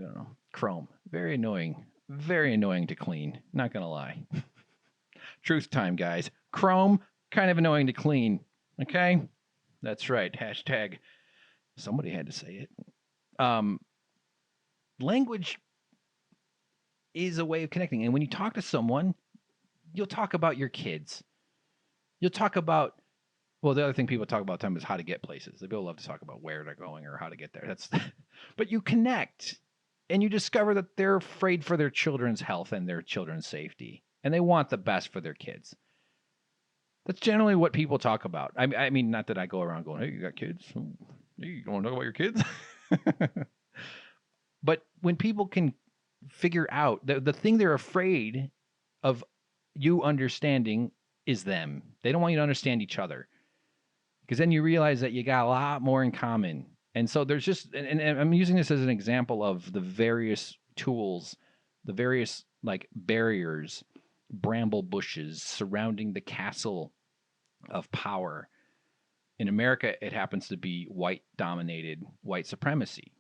don't know. Chrome. Very annoying. Very annoying to clean. Not going to lie. Truth time, guys. Chrome, kind of annoying to clean. Okay? That's right. Hashtag. Somebody had to say it. Language is a way of connecting. And when you talk to someone, you'll talk about your kids. You'll talk about, well, the other thing people talk about time is how to get places. People love to talk about where they're going or how to get there. But you connect and you discover that they're afraid for their children's health and their children's safety. And they want the best for their kids. That's generally what people talk about. I mean, not that I go around going, hey, you got kids? Hey, you want to talk about your kids? But when people can figure out the thing they're afraid of you understanding is them. They don't want you to understand each other. Because then you realize that you got a lot more in common And so there's just, and I'm using this as an example of the various tools, the various like barriers, bramble bushes surrounding the castle of power. In America, it happens to be white dominated white supremacy.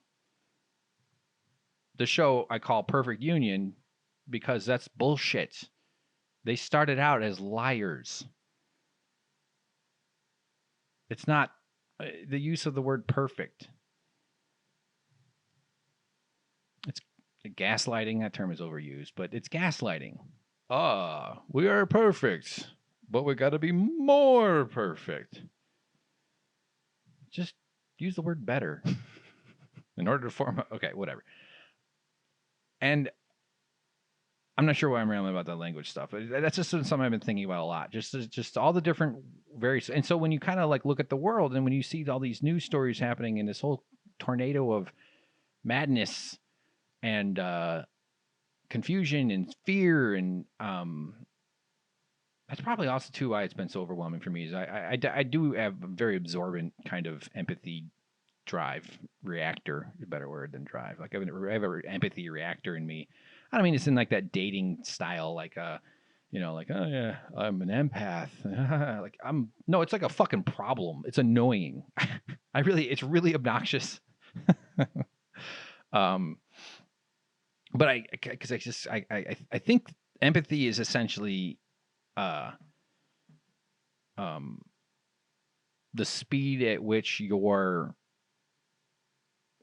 The show I call Perfect Union because that's bullshit. They started out as liars. It's not the use of the word perfect. It's gaslighting. That term is overused, but it's gaslighting. We are perfect, but we got to be more perfect. Just use the word better in order to form. Okay, whatever. And I'm not sure why I'm rambling about that language stuff. That's just something I've been thinking about a lot. Just all the different various. And so when you kind of like look at the world and when you see all these news stories happening in this whole tornado of madness and confusion and fear and that's probably also too why it's been so overwhelming for me. Is I do have a very absorbent kind of empathy drive reactor, a better word than drive. Like I have an empathy reactor in me. I don't mean it's in like that dating style, like like, oh yeah, I'm an empath. Like no, it's like a fucking problem. It's annoying. It's really obnoxious. But I think empathy is essentially the speed at which your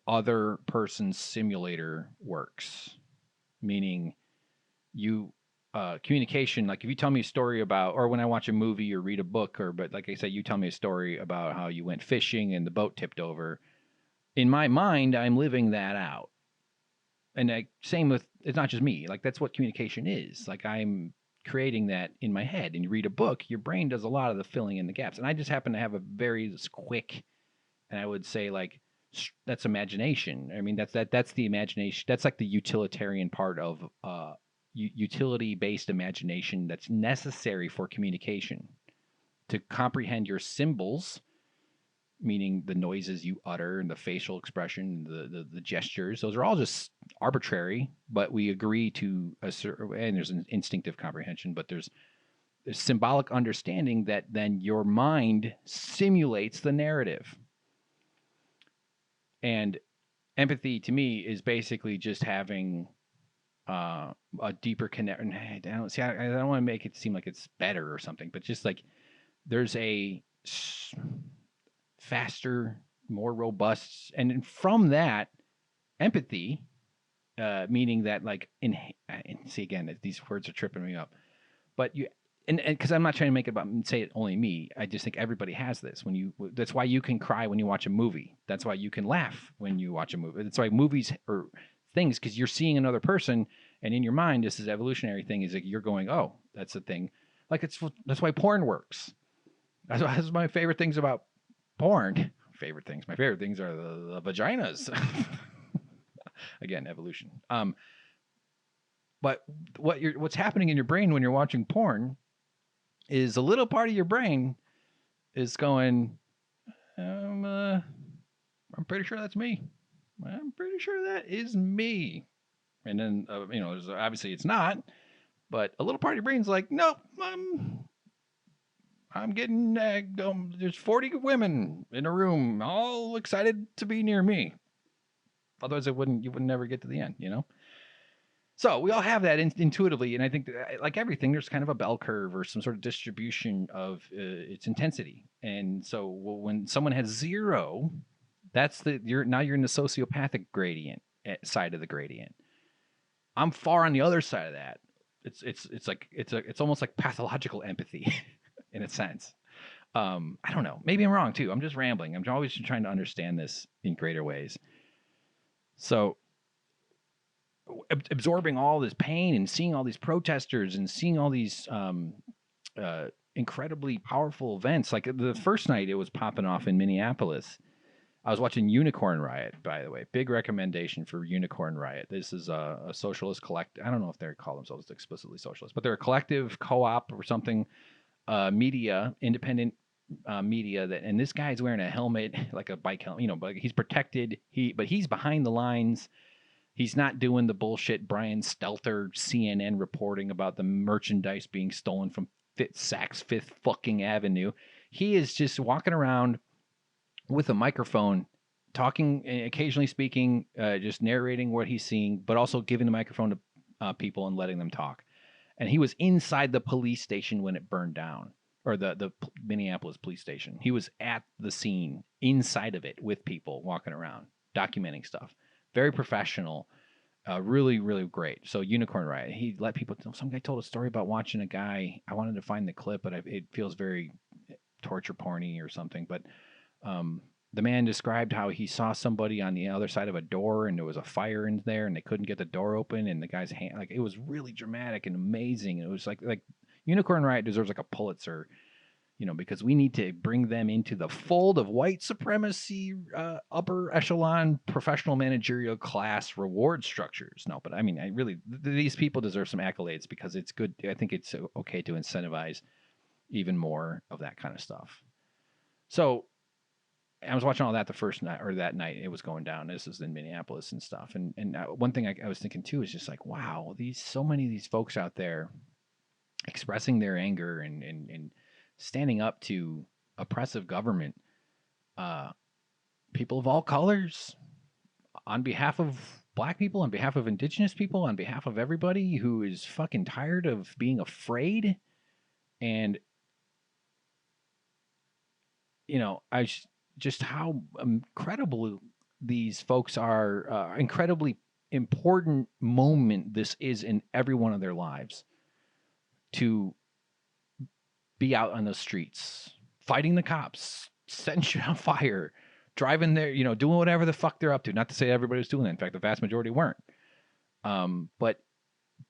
other person's simulator works. Meaning you communication, like if you tell me a story about, or when I watch a movie or read a book, but like I said, you tell me a story about how you went fishing and the boat tipped over. In my mind, I'm living that out. And same with, it's not just me. Like that's what communication is. Like I'm creating that in my head. And you read a book, your brain does a lot of the filling in the gaps. And I just happen to have a very quick, and I would say like that's imagination. I mean that's the imagination. That's like the utilitarian part of utility-based imagination that's necessary for communication. To comprehend your symbols, meaning the noises you utter and the facial expression, the gestures, those are all just arbitrary, but we agree to a certain, and there's an instinctive comprehension, but there's symbolic understanding that then your mind simulates the narrative. And empathy to me is basically just having a deeper connection. I don't want to make it seem like it's better or something, but just like there's a faster, more robust, and from that empathy, meaning that like and see again, these words are tripping me up, but you. And because I'm not trying to make it about say it only me, I just think everybody has this. That's why you can cry when you watch a movie. That's why you can laugh when you watch a movie. That's why movies or things, because you're seeing another person, and in your mind, this is evolutionary thing. Is like you're going, oh, that's a thing. Like that's why porn works. That's my favorite things about porn. Favorite things. My favorite things are the vaginas. Again, evolution. But what's happening in your brain when you're watching porn is a little part of your brain is going, I'm pretty sure that's me. I'm pretty sure that is me. And then, there's, obviously it's not, but a little part of your brain's like, nope, I'm getting, there's 40 women in a room, all excited to be near me. Otherwise you would never get to the end, So we all have that intuitively, and I think that, like everything, there's kind of a bell curve or some sort of distribution of its intensity. And so when someone has 0, that's you're in the sociopathic gradient side of the gradient. I'm far on the other side of that. It's almost like pathological empathy, in a sense. I don't know. Maybe I'm wrong too. I'm just rambling. I'm always trying to understand this in greater ways. So absorbing all this pain and seeing all these protesters and seeing all these incredibly powerful events. Like the first night it was popping off in Minneapolis. I was watching Unicorn Riot, by the way. Big recommendation for Unicorn Riot. This is a socialist collective. I don't know if they call themselves explicitly socialist, but they're a collective co-op or something, media, independent media that, and this guy's wearing a helmet, like a bike helmet, but he's protected. But he's behind the lines. He's not doing the bullshit Brian Stelter CNN reporting about the merchandise being stolen from Saks Fifth fucking Avenue. He is just walking around with a microphone, talking, occasionally speaking, just narrating what he's seeing, but also giving the microphone to people and letting them talk. And he was inside the police station when it burned down, or the Minneapolis police station. He was at the scene, inside of it, with people walking around, documenting stuff. Very professional, really, really great. So Unicorn Riot, he let people know. Some guy told a story about watching a guy. I wanted to find the clip, but it feels very torture porny or something. But the man described how he saw somebody on the other side of a door and there was a fire in there and they couldn't get the door open, and the guy's hand, like, it was really dramatic and amazing. It was like Unicorn Riot deserves like a Pulitzer, because we need to bring them into the fold of white supremacy, upper echelon professional managerial class reward structures. No, but I mean, these people deserve some accolades because it's good. I think it's okay to incentivize even more of that kind of stuff. So I was watching all that the first night, or that night it was going down. This is in Minneapolis and stuff. And one thing I was thinking too is just like, wow, so many of these folks out there expressing their anger and standing up to oppressive government, people of all colors, on behalf of Black people, on behalf of Indigenous people, on behalf of everybody who is fucking tired of being afraid. And, just how incredible these folks are, incredibly important moment this is in every one of their lives, to be out on the streets, fighting the cops, setting shit on fire, driving there, doing whatever the fuck they're up to. Not to say everybody was doing that. In fact, the vast majority weren't. But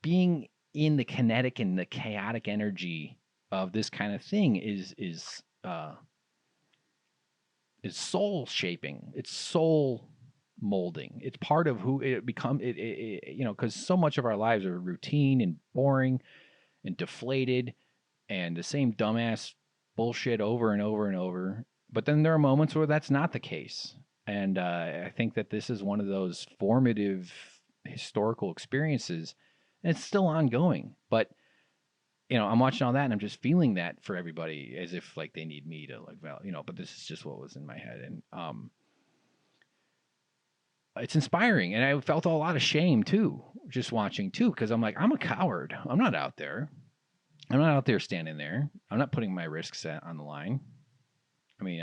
being in the kinetic and the chaotic energy of this kind of thing is soul shaping. It's soul molding. It's part of who it becomes. Because so much of our lives are routine and boring and deflated and the same dumbass bullshit over and over and over. But then there are moments where that's not the case. And I think that this is one of those formative historical experiences, and it's still ongoing. But, I'm watching all that and I'm just feeling that for everybody as if like they need me to but this is just what was in my head. And it's inspiring. And I felt a lot of shame too, just watching too, because I'm like, I'm a coward. I'm not out there. I'm not out there standing there. I'm not putting my risks on the line. I mean,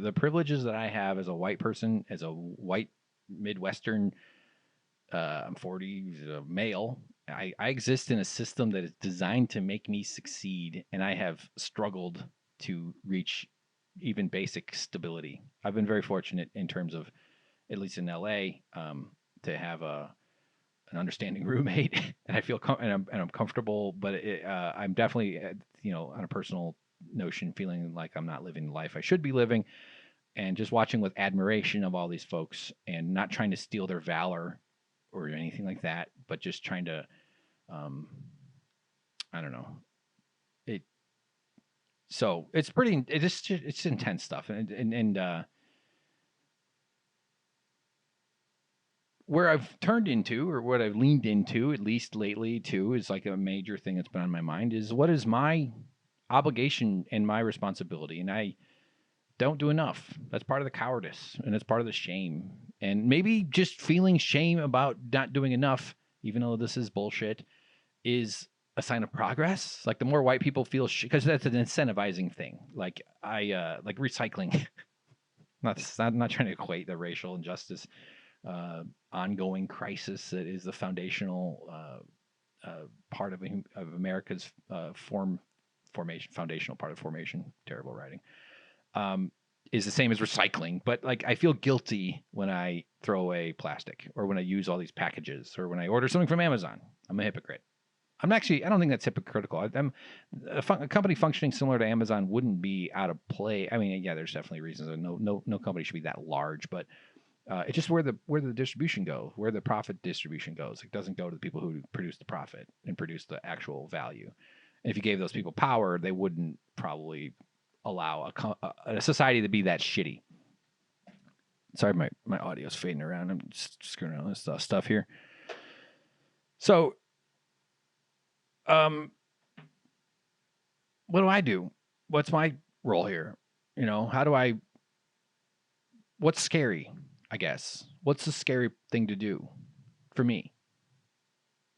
the privileges that I have as a white person, as a white Midwestern, I'm 40, male. I exist in a system that is designed to make me succeed, and I have struggled to reach even basic stability. I've been very fortunate in terms of, at least in LA, to have an understanding roommate, and I feel and I'm comfortable. But I'm definitely, on a personal notion, feeling like I'm not living the life I should be living, and just watching with admiration of all these folks, and not trying to steal their valor or anything like that, but just trying to, I don't know. So it's pretty. It's intense stuff, and where I've turned into, or what I've leaned into, at least lately too, is like a major thing that's been on my mind is, what is my obligation and my responsibility? And I don't do enough. That's part of the cowardice, and it's part of the shame. And maybe just feeling shame about not doing enough, even though this is bullshit, is a sign of progress. Like the more white people feel, because that's an incentivizing thing. Like like recycling. not trying to equate the racial injustice, ongoing crisis that is the foundational part of America's formation, foundational part of formation. Terrible writing. Is the same as recycling, but like I feel guilty when I throw away plastic, or when I use all these packages, or when I order something from Amazon. I'm a hypocrite. I don't think that's hypocritical. A company functioning similar to Amazon wouldn't be out of play. I mean, yeah, there's definitely reasons. No company should be that large, but it's just where the distribution goes, where the profit distribution goes. It doesn't go to the people who produce the profit and produce the actual value. And if you gave those people power, they wouldn't probably allow a society to be that shitty. Sorry, my audio's fading around. I'm just screwing around with this stuff here. So, what do I do? What's my role here? You know, what's scary, I guess? What's the scary thing to do for me?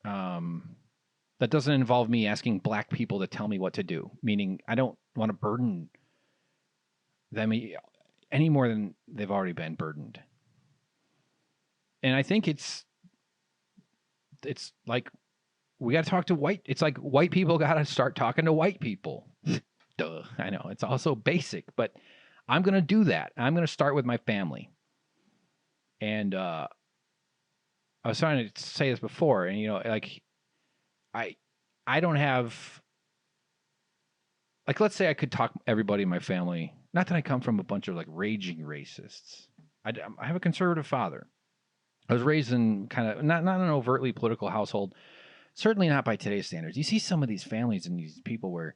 That doesn't involve me asking black people to tell me what to do, meaning I don't want to burden them any more than they've already been burdened. And I think it's like we got to talk to it's like white people got to start talking to white people. Duh, I know it's also basic, but I'm going to do that. I'm going to start with my family. And I was trying to say this before, and you know, like I don't have, like, let's say I could talk everybody in my family. Not that I come from a bunch of like raging racists. I have a conservative father. I was raised in kind of not an overtly political household. Certainly not by today's standards. You see some of these families and these people where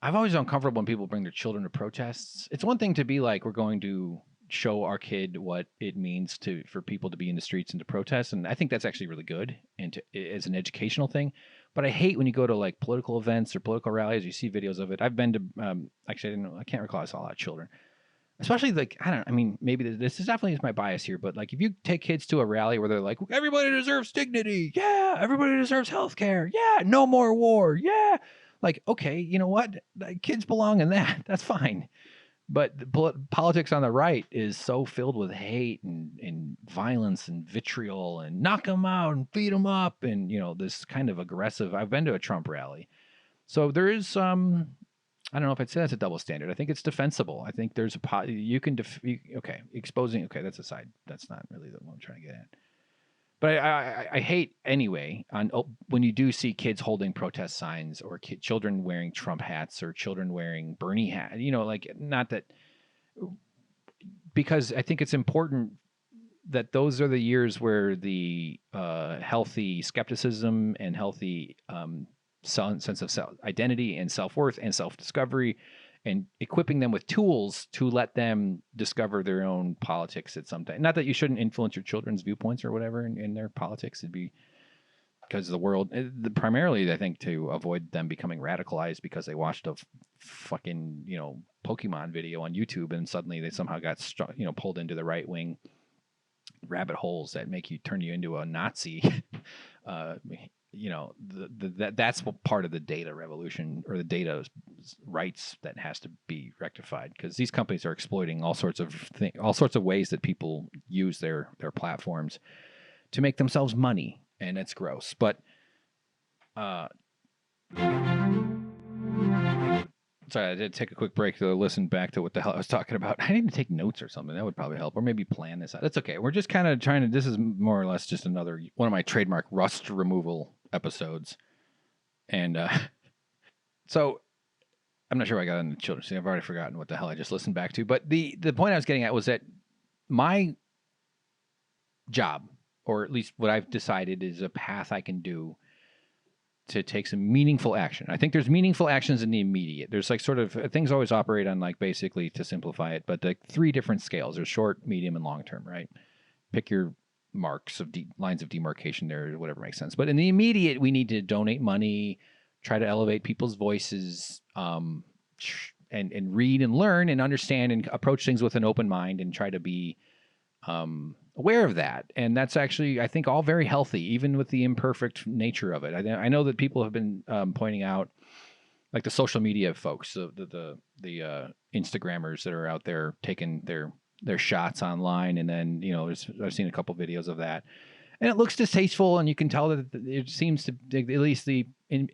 I've always been uncomfortable when people bring their children to protests. It's one thing to be like, we're going to show our kid what it means for people to be in the streets and to protest. And I think that's actually really good and as an educational thing. But I hate when you go to like political events or political rallies, you see videos of it. I've been to, actually, I can't recall. I saw a lot of children, especially like, I mean, maybe this is definitely my bias here, but like if you take kids to a rally where they're like, everybody deserves dignity. Yeah. Everybody deserves healthcare. Yeah. No more war. Yeah. Like, okay, you know what? Kids belong in that. That's fine. But the politics on the right is so filled with hate and violence and vitriol and knock them out and beat them up and, you know, this kind of aggressive. I've been to a Trump rally. So there is, I don't know if I'd say that's a double standard. I think it's defensible. I think there's you can, okay, exposing, okay, that's a side. That's not really what I'm trying to get at. But I hate anyway when you do see kids holding protest signs or children wearing Trump hats or children wearing Bernie hats, you know, like not that, because I think it's important that those are the years where the healthy skepticism and healthy sense of identity and self-worth and self-discovery and equipping them with tools to let them discover their own politics at some time. Not that you shouldn't influence your children's viewpoints or whatever in their politics. It'd be because the world, primarily, I think, to avoid them becoming radicalized because they watched a fucking, you know, Pokemon video on YouTube and suddenly they somehow got, pulled into the right wing rabbit holes that make you turn you into a Nazi. You know, that's part of the data revolution or the data rights that has to be rectified because these companies are exploiting all sorts of ways that people use their platforms to make themselves money, and it's gross. But sorry, I did take a quick break to listen back to what the hell I was talking about. I need to take notes or something. That would probably help. Or maybe plan this out. That's okay. We're just kind of trying to, this is more or less just another, one of my trademark rust removal episodes. And so I'm not sure why I got into children. See, I've already forgotten what the hell I just listened back to. But the point I was getting at was that my job, or at least what I've decided is a path I can do to take some meaningful action. I think there's meaningful actions in the immediate. There's like sort of things always operate on like basically to simplify it, but like 3 different scales. There's short, medium, and long term, right? Pick your marks of lines of demarcation there, whatever makes sense. But in the immediate, we need to donate money, try to elevate people's voices, and read and learn and understand and approach things with an open mind and try to be aware of that. And that's actually, I think, all very healthy, even with the imperfect nature of it. I know that people have been pointing out, like the social media folks, the Instagrammers that are out there taking their shots online. And then, you know, I've seen a couple videos of that. And it looks distasteful, and you can tell that it seems to, at least the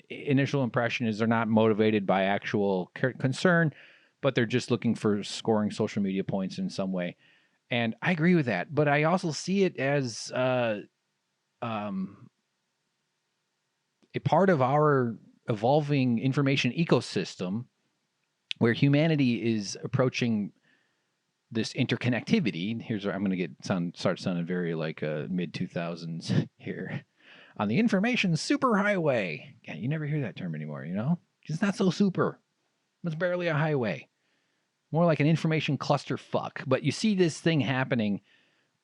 initial impression is they're not motivated by actual concern, but they're just looking for scoring social media points in some way. And I agree with that, but I also see it as a part of our evolving information ecosystem where humanity is approaching this interconnectivity. Here's where I'm going to start sounding very like mid-2000s here. On the information superhighway. Yeah, you never hear that term anymore, you know? It's not so super. It's barely a highway. more like an information clusterfuck. But you see this thing happening,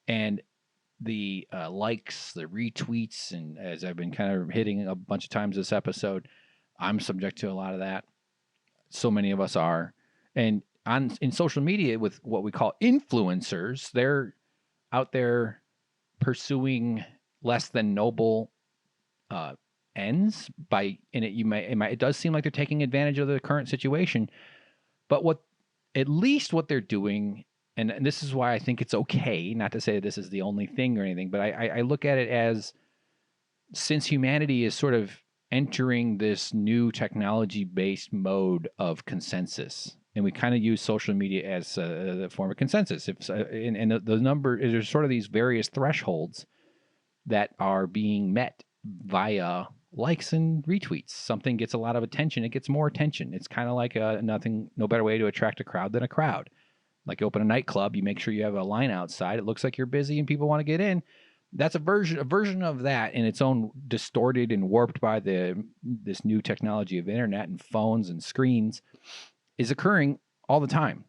and the likes, the retweets, and as I've been kind of hitting a bunch of times this episode, I'm subject to a lot of that. So many of us are. And in social media with what we call influencers, they're out there pursuing less than noble ends it does seem like they're taking advantage of the current situation. But at least what they're doing, and this is why I think it's okay, not to say this is the only thing or anything, but I look at it as, since humanity is sort of entering this new technology-based mode of consensus, and we kind of use social media as a form of consensus. And the number, there's sort of these various thresholds that are being met via likes and retweets. Something gets a lot of attention, it gets more attention. It's kind of like no better way to attract a crowd than a crowd. Like you open a nightclub, you make sure you have a line outside. It looks like you're busy and people want to get in. That's a version of that in its own, distorted and warped by this new technology of internet and phones and screens, is occurring all the time.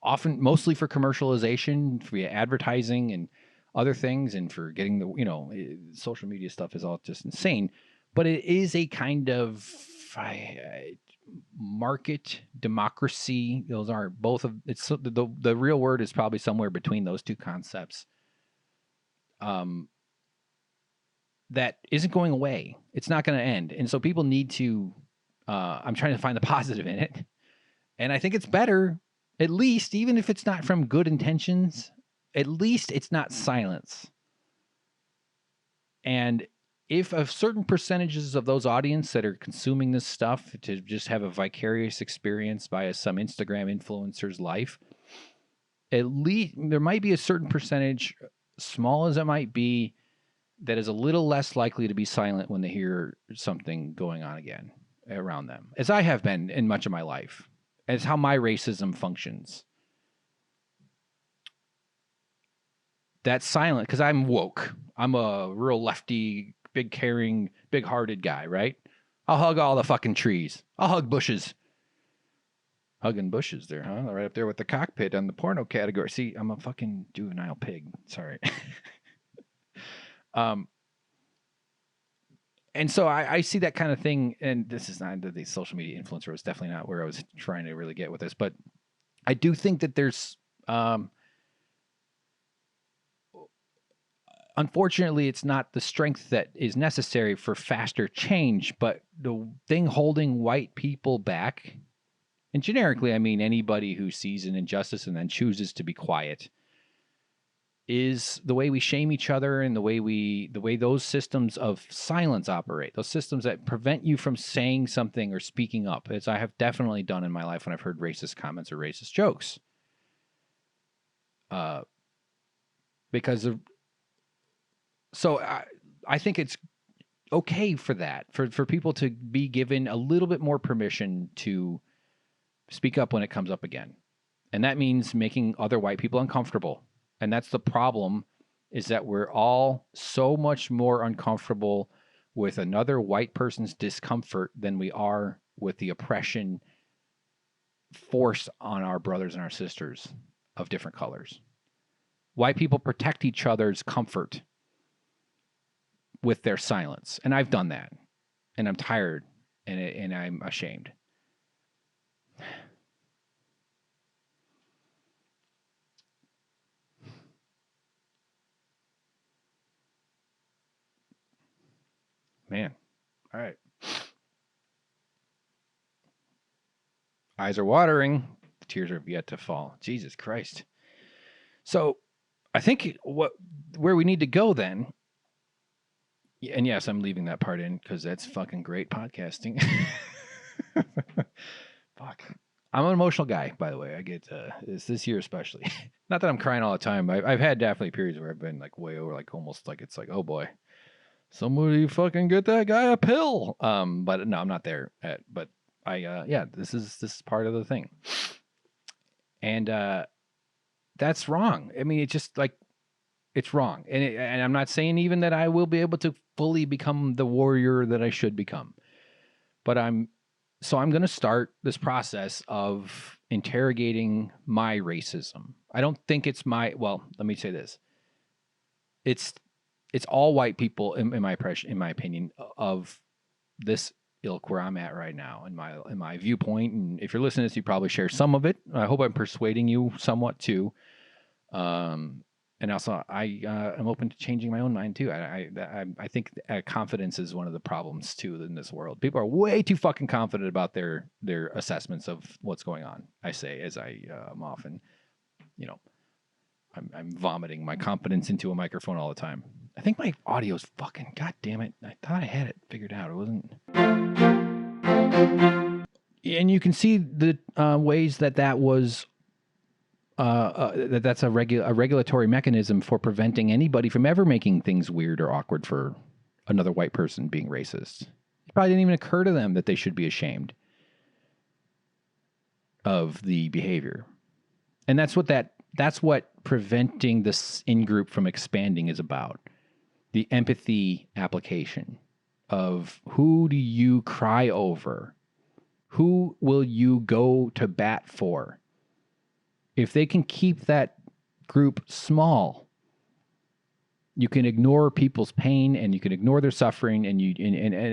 Often, mostly for commercialization, for advertising and other things, and for getting social media stuff is all just insane. But it is a kind of market democracy. Those are both of it's the real word is probably somewhere between those two concepts. That isn't going away. It's not going to end. And so people need to, I'm trying to find the positive in it. And I think it's better, at least, even if it's not from good intentions, at least it's not silence. And if a certain percentages of those audience that are consuming this stuff to just have a vicarious experience by some Instagram influencer's life, at least there might be a certain percentage, small as it might be, that is a little less likely to be silent when they hear something going on again around them, as I have been in much of my life, as how my racism functions. That's silent because I'm woke. I'm a real lefty, big caring, big-hearted guy, right? I'll hug all the fucking trees. I'll hug bushes. Hugging bushes there, huh? Right up there with the cockpit on the porno category. See, I'm a fucking juvenile pig. Sorry. And so I see that kind of thing, and this is not the social media influencer. Was definitely not where I was trying to really get with this, but I do think that there's, unfortunately, it's not the strength that is necessary for faster change, but the thing holding white people back, and generically, I mean anybody who sees an injustice and then chooses to be quiet, is the way we shame each other and the way those systems of silence operate, those systems that prevent you from saying something or speaking up, as I have definitely done in my life when I've heard racist comments or racist jokes. So I think it's okay for that, for people to be given a little bit more permission to speak up when it comes up again. And that means making other white people uncomfortable. And that's the problem, is that we're all so much more uncomfortable with another white person's discomfort than we are with the oppression forced on our brothers and our sisters of different colors. White people protect each other's comfort with their silence. And I've done that. And I'm tired and I'm ashamed. Man. All right. Eyes are watering. The tears are yet to fall. Jesus Christ. So I think where we need to go then, and yes, I'm leaving that part in because that's fucking great podcasting. Fuck. I'm an emotional guy, by the way. I get this year especially. Not that I'm crying all the time. I've had definitely periods where I've been like way over, like almost like it's like, oh boy, somebody fucking get that guy a pill. But no, I'm not there. But this is part of the thing, and that's wrong. I mean, it's just like it's wrong, and I'm not saying even that I will be able to fully become the warrior that I should become, but I'm going to start this process of interrogating my racism. I don't think it's well, let me say this. It's all white people in my opinion of this ilk where I'm at right now in my viewpoint. And if you're listening to this, you probably share some of it. I hope I'm persuading you somewhat too. And also, I am open to changing my own mind too. I think confidence is one of the problems too in this world. People are way too fucking confident about their assessments of what's going on. I say as I'm often, I'm vomiting my confidence into a microphone all the time. I think my audio's fucking. God damn it! I thought I had it figured out. It wasn't. And you can see the ways that was. That's a regulatory mechanism for preventing anybody from ever making things weird or awkward for another white person being racist. It probably didn't even occur to them that they should be ashamed of the behavior. And that's what preventing this in-group from expanding is about. The empathy application of who do you cry over? Who will you go to bat for? If they can keep that group small, you can ignore people's pain and you can ignore their suffering, and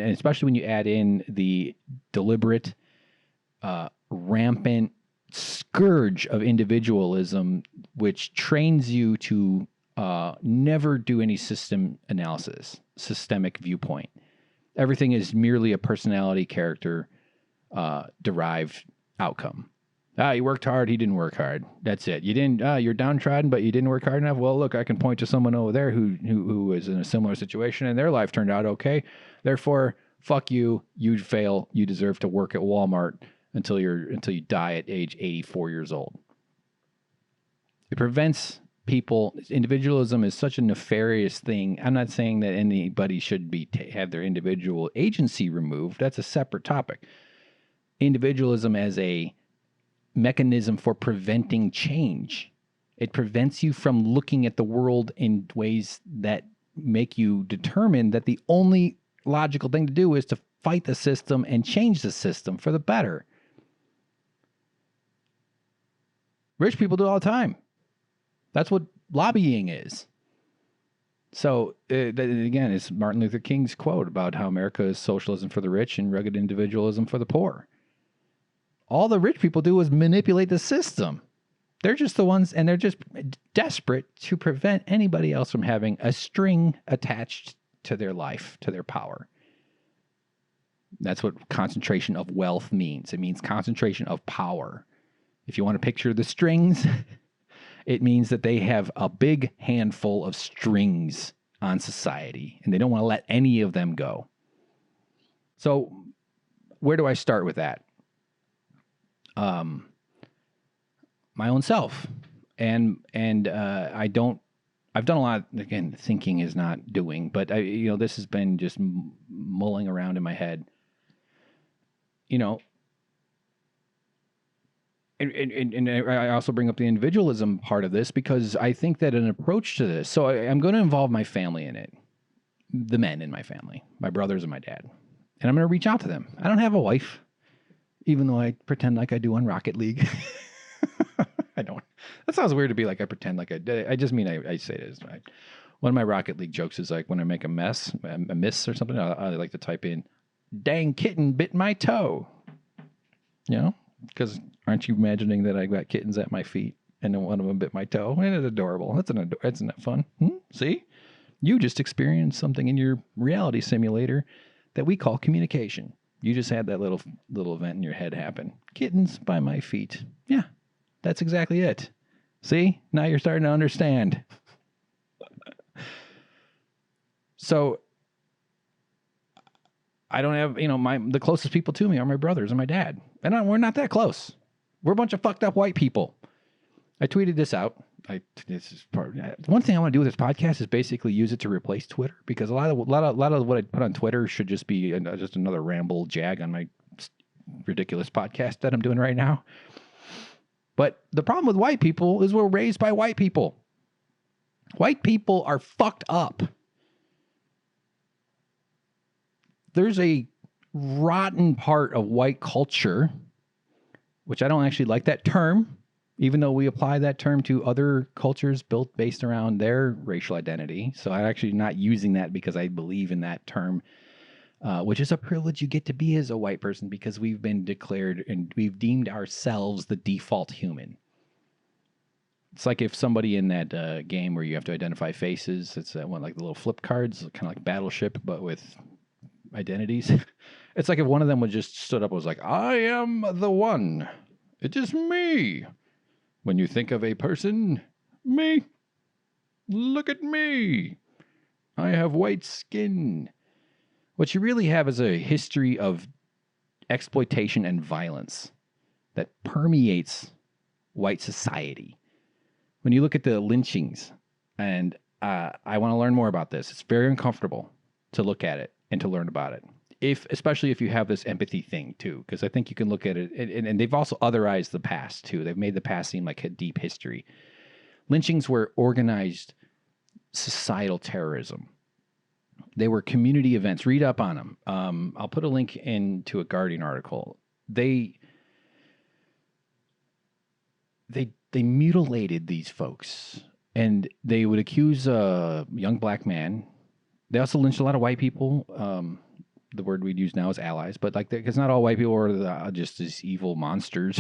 especially when you add in the deliberate, rampant scourge of individualism, which trains you to never do any system analysis, systemic viewpoint. Everything is merely a personality character derived outcome. You worked hard. He didn't work hard. That's it. You didn't. You're downtrodden, but you didn't work hard enough. Well, look, I can point to someone over there who was in a similar situation, and their life turned out okay. Therefore, fuck you. You fail. You deserve to work at Walmart until you die at age 84 years old. It prevents people. Individualism is such a nefarious thing. I'm not saying that anybody should have their individual agency removed. That's a separate topic. Individualism as a mechanism for preventing change. It prevents you from looking at the world in ways that make you determine that the only logical thing to do is to fight the system and change the system for the better. Rich people do it all the time. That's what lobbying is. So, again, it's Martin Luther King's quote about how America is socialism for the rich and rugged individualism for the poor. All the rich people do is manipulate the system. They're just the ones, and they're just desperate to prevent anybody else from having a string attached to their life, to their power. That's what concentration of wealth means. It means concentration of power. If you want to picture the strings, it means that they have a big handful of strings on society, and they don't want to let any of them go. So where do I start with that? My own self. And I've done a lot, again, thinking is not doing, but this has been just mulling around in my head, and I also bring up the individualism part of this because I think that an approach to this, so I'm going to involve my family in it, the men in my family, my brothers and my dad, and I'm going to reach out to them. I don't have a wife, even though I pretend like I do on Rocket League. I don't. That sounds weird to be like I pretend like I did. I just mean I say it as one of my Rocket League jokes is like when I make a miss or something, I like to type in, "Dang kitten bit my toe." Because aren't you imagining that I got kittens at my feet and then one of them bit my toe? And it's adorable. Isn't that fun? See? You just experienced something in your reality simulator that we call communication. You just had that little event in your head happen. Kittens by my feet. Yeah, that's exactly it. See? Now you're starting to understand. So I don't have, the closest people to me are my brothers and my dad. And we're not that close. We're a bunch of fucked up white people. I tweeted this out. One thing I want to do with this podcast is basically use it to replace Twitter, because a lot of what I put on Twitter should just be just another ramble jag on my ridiculous podcast that I'm doing right now. But the problem with white people is we're raised by white people. White people are fucked up. There's a rotten part of white culture which I don't actually like that term, even though we apply that term to other cultures built based around their racial identity. So I'm actually not using that because I believe in that term, which is a privilege you get to be as a white person because we've been declared and we've deemed ourselves the default human. It's like if somebody in that game where you have to identify faces, it's that one like the little flip cards, kind of like Battleship, but with identities. It's like if one of them would just stood up and was like, I am the one. It is me. When you think of a person, me. Look at me. I have white skin. What you really have is a history of exploitation and violence that permeates white society. When you look at the lynchings, and I want to learn more about this, it's very uncomfortable to look at it and to learn about it. Especially if you have this empathy thing too, because I think you can look at it, and they've also otherized the past too. They've made the past seem like a deep history. Lynchings were organized societal terrorism. They were community events. Read up on them. I'll put a link into a Guardian article. They mutilated these folks, and they would accuse a young black man. They also lynched a lot of white people. The word we'd use now is allies, but like, because not all white people are just these evil monsters.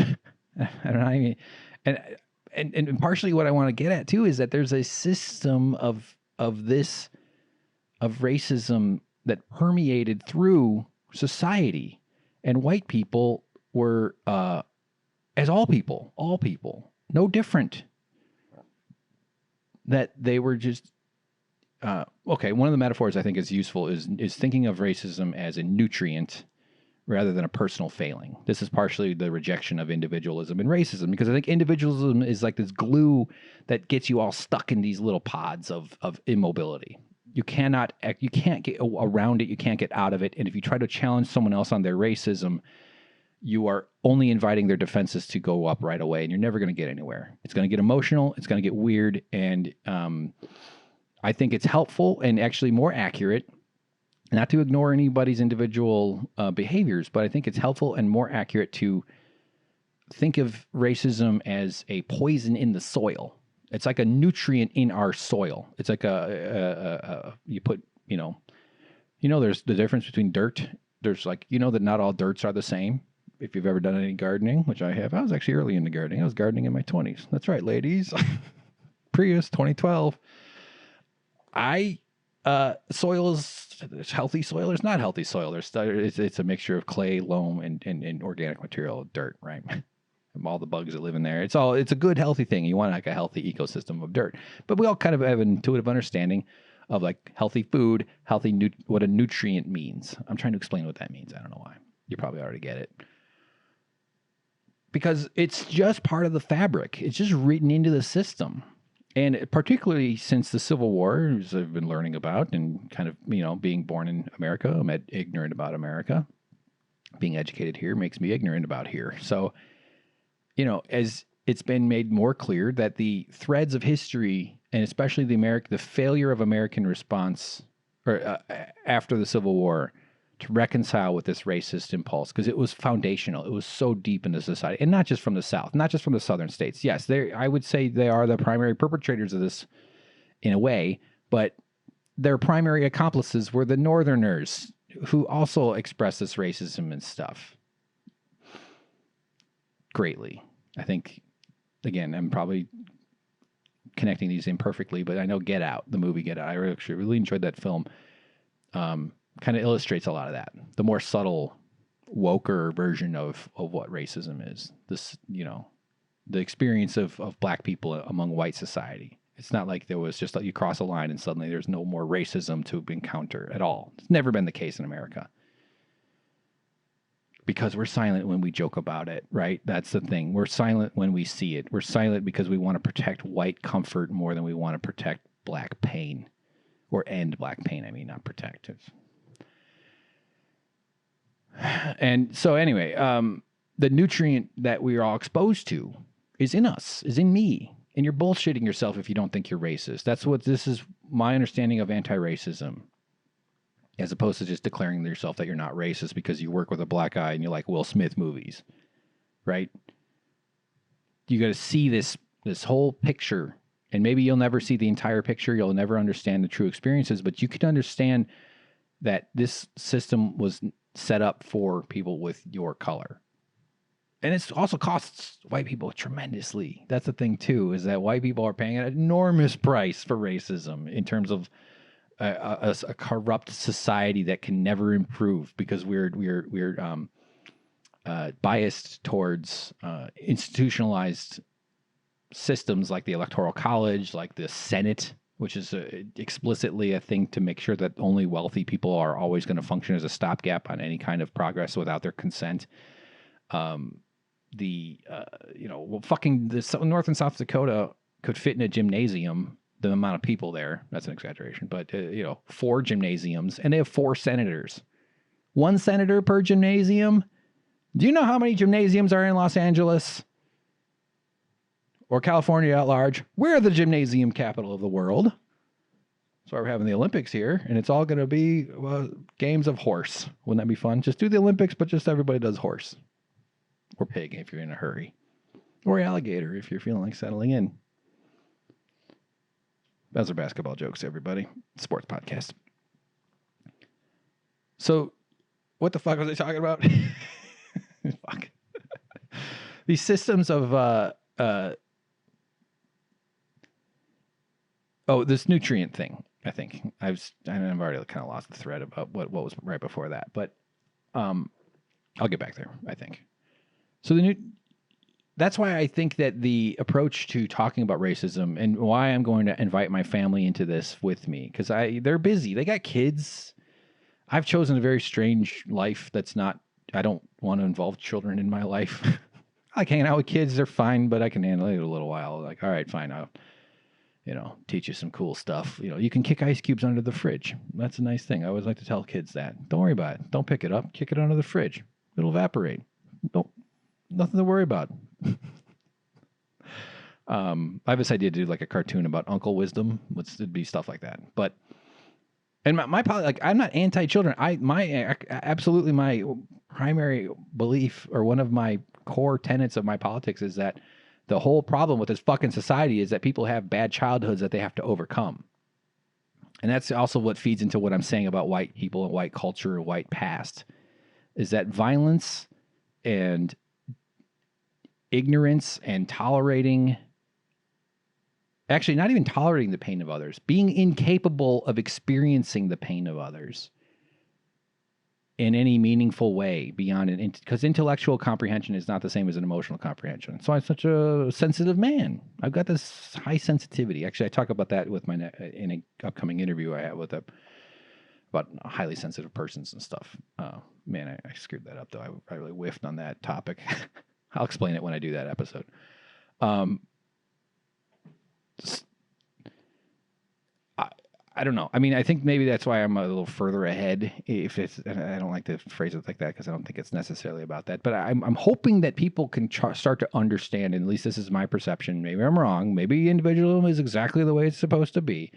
I don't know. I mean, and partially what I want to get at too is that there's a system of racism that permeated through society, and white people were, as all people, no different. That they were just. Okay, one of the metaphors I think is useful is thinking of racism as a nutrient rather than a personal failing. This is partially the rejection of individualism and racism, because I think individualism is like this glue that gets you all stuck in these little pods of immobility. You can't get around it, you can't get out of it, and if you try to challenge someone else on their racism, you are only inviting their defenses to go up right away, and you're never going to get anywhere. It's going to get emotional, it's going to get weird, and I think it's helpful and actually more accurate, not to ignore anybody's individual behaviors, but I think it's helpful and more accurate to think of racism as a poison in the soil. It's like a nutrient in our soil. It's like you put, there's the difference between dirt. There's like, that not all dirts are the same. If you've ever done any gardening, which I have, I was actually early into gardening. I was gardening in my 20s. That's right, ladies. Prius 2012. Soil is healthy soil. There's not healthy soil. It's a mixture of clay, loam, and organic material, dirt, right? And all the bugs that live in there. It's a good, healthy thing. You want like a healthy ecosystem of dirt. But we all kind of have an intuitive understanding of like healthy food, what a nutrient means. I'm trying to explain what that means. I don't know why. You probably already get it. Because it's just part of the fabric. It's just written into the system. And particularly since the Civil War, as I've been learning about, and kind of, being born in America, I'm ignorant about America. Being educated here makes me ignorant about here. So, as it's been made more clear that the threads of history, and especially the failure of American response or after the Civil War, to reconcile with this racist impulse, because it was foundational. It was so deep into society, and not just from the South, not just from the southern states. Yes, I would say they are the primary perpetrators of this in a way, but their primary accomplices were the Northerners, who also expressed this racism and stuff greatly. I think, again, I'm probably connecting these imperfectly, but I know Get Out, the movie Get Out, I actually really enjoyed that film. Kind of illustrates a lot of that. The more subtle, woker version of what racism is. This, the experience of black people among white society. It's not like there was just like you cross a line and suddenly there's no more racism to encounter at all. It's never been the case in America. Because we're silent when we joke about it, right? That's the thing. We're silent when we see it. We're silent because we want to protect white comfort more than we want to protect black pain. Or end black pain, not protect. And so anyway, the nutrient that we are all exposed to is in us, is in me. And you're bullshitting yourself if you don't think you're racist. This is my understanding of anti-racism, as opposed to just declaring to yourself that you're not racist because you work with a black guy and you like Will Smith movies. right? You got to see this whole picture, and maybe you'll never see the entire picture. You'll never understand the true experiences, but you can understand that this system was set up for people with your color. And it also costs white people tremendously. That's the thing too, is that white people are paying an enormous price for racism in terms of a corrupt society that can never improve because we're biased towards institutionalized systems like the Electoral College, like the Senate, which is explicitly a thing to make sure that only wealthy people are always going to function as a stopgap on any kind of progress without their consent. Fucking North and South Dakota could fit in a gymnasium, the amount of people there. That's an exaggeration, but 4 gymnasiums, and they have 4 senators. 1 senator per gymnasium. Do you know how many gymnasiums are in Los Angeles? Or California at large? We're the gymnasium capital of the world. So we're having the Olympics here, and it's all going to be games of horse. Wouldn't that be fun? Just do the Olympics, but just everybody does horse. Or pig if you're in a hurry. Or alligator if you're feeling like settling in. Those are basketball jokes, everybody. Sports podcast. So, what the fuck was I talking about? Fuck. These systems of this nutrient thing. I think I've already kind of lost the thread about what was right before that, but I'll get back there. I think so. That's why I think that the approach to talking about racism and why I'm going to invite my family into this with me, because they're busy. They got kids. I've chosen a very strange life that's not. I don't want to involve children in my life. I like hanging out with kids. They're fine, but I can handle it a little while. Like, all right, fine. I'll teach you some cool stuff. You can kick ice cubes under the fridge. That's a nice thing. I always like to tell kids that. Don't worry about it. Don't pick it up. Kick it under the fridge. It'll evaporate. Nothing to worry about. I have this idea to do like a cartoon about Uncle Wisdom. It'd be stuff like that. But and I'm not anti-children. Absolutely my primary belief, or one of my core tenets of my politics, is that the whole problem with this fucking society is that people have bad childhoods that they have to overcome. And that's also what feeds into what I'm saying about white people and white culture and white past, is that violence and ignorance and actually not even tolerating the pain of others, being incapable of experiencing the pain of others in any meaningful way beyond because intellectual comprehension is not the same as an emotional comprehension. So I'm such a sensitive man. I've got this high sensitivity. Actually, I talk about that with in an upcoming interview I have with about highly sensitive persons and stuff. Man, I screwed that up though. I really whiffed on that topic. I'll explain it when I do that episode. I don't know. I mean, I think maybe that's why I'm a little further ahead. I don't like to phrase it like that because I don't think it's necessarily about that. But I'm hoping that people can start to understand, and at least this is my perception. Maybe I'm wrong. Maybe individualism is exactly the way it's supposed to be.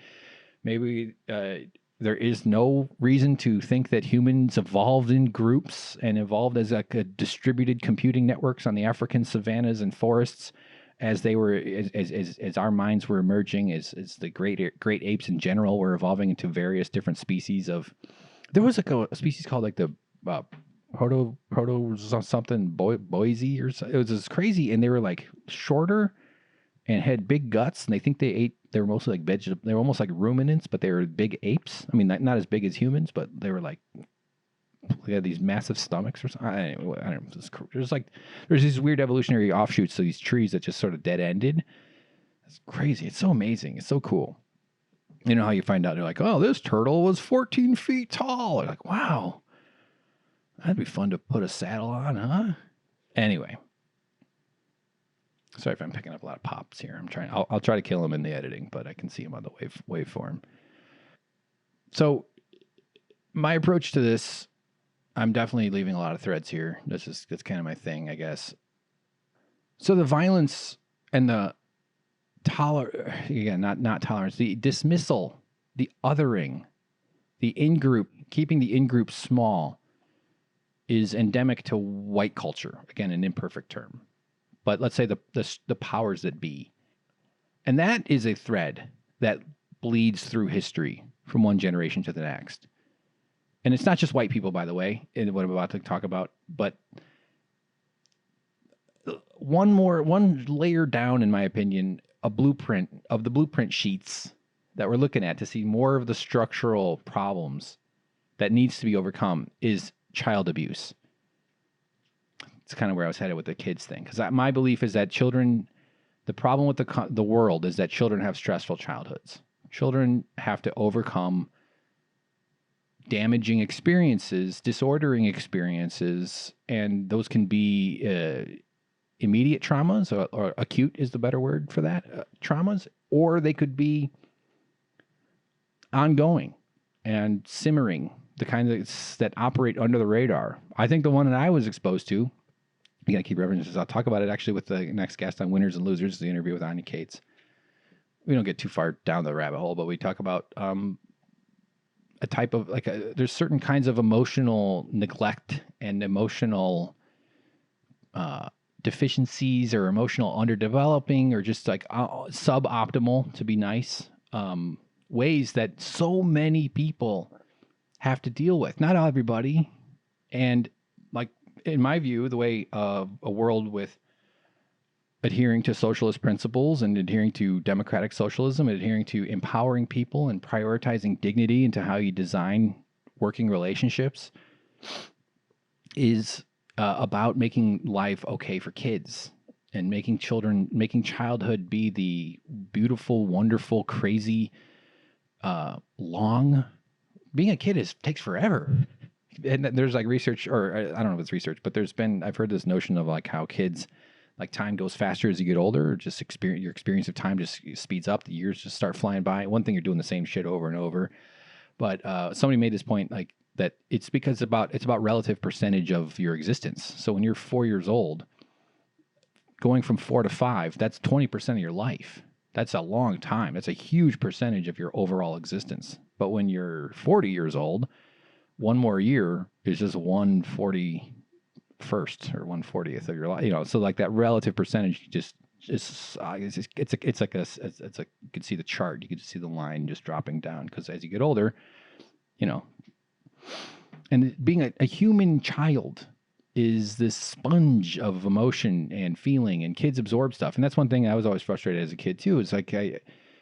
Maybe there is no reason to think that humans evolved in groups and evolved as like a distributed computing networks on the African savannas and forests as they were, as our minds were emerging, as the great apes in general were evolving into various different species of. There was like a species called like the proto something Boise or something. It was just crazy, and they were like shorter and had big guts, and they think they ate. They were mostly like vegetable. They were almost like ruminants, but they were big apes. I mean, not as big as humans, but they were like. They had these massive stomachs or something. Anyway, I don't know. There's these weird evolutionary offshoots to these trees that just sort of dead ended. It's crazy. It's so amazing. It's so cool. You know how you find out? They're like, oh, this turtle was 14 feet tall. They're like, wow, that'd be fun to put a saddle on, huh? Anyway, sorry if I'm picking up a lot of pops here. I'll try to kill them in the editing, but I can see them on the waveform. So my approach to this. I'm definitely leaving a lot of threads here. That's kind of my thing, I guess. So the violence and the not tolerance, the dismissal, the othering, the in-group, keeping the in-group small, is endemic to white culture. Again, an imperfect term, but let's say the powers that be, and that is a thread that bleeds through history from one generation to the next. And it's not just white people, by the way, in what I'm about to talk about, but one layer down, in my opinion, a blueprint of the blueprint sheets that we're looking at to see more of the structural problems that needs to be overcome is child abuse. It's kind of where I was headed with the kids thing, because my belief is that children, the problem with the world is that children have stressful childhoods. Children have to overcome damaging experiences, disordering experiences, and those can be immediate traumas, or acute is the better word for that, traumas, or they could be ongoing and simmering, the kind that operate under the radar. I think the one that I was exposed to, you got to keep references. I'll talk about it actually with the next guest on Winners and Losers, the interview with Anya Cates. We don't get too far down the rabbit hole, but we talk about a type of there's certain kinds of emotional neglect and emotional deficiencies or emotional underdeveloping or just like suboptimal, to be nice, ways that so many people have to deal with. Not everybody. And like, in my view, the way a world with adhering to socialist principles and adhering to democratic socialism, and adhering to empowering people and prioritizing dignity into how you design working relationships is about making life okay for kids and making childhood be the beautiful, wonderful, crazy, long. Being a kid takes forever. And there's like research, or I don't know if it's research, but I've heard this notion of like how kids, like time goes faster as you get older, or just your experience of time just speeds up. The years just start flying by. One thing, you're doing the same shit over and over. But somebody made this point, like that it's because it's about relative percentage of your existence. So when you're 4 years old, going from 4 to 5, that's 20% of your life. That's a long time. That's a huge percentage of your overall existence. But when you're 40 years old, one more year is just 141st or 140th of your life. You know, so like that relative percentage it's like you could see the chart. You could see the line just dropping down, because as you get older, you know, and being a human child is this sponge of emotion and feeling, and kids absorb stuff. And that's one thing I was always frustrated as a kid too. It's like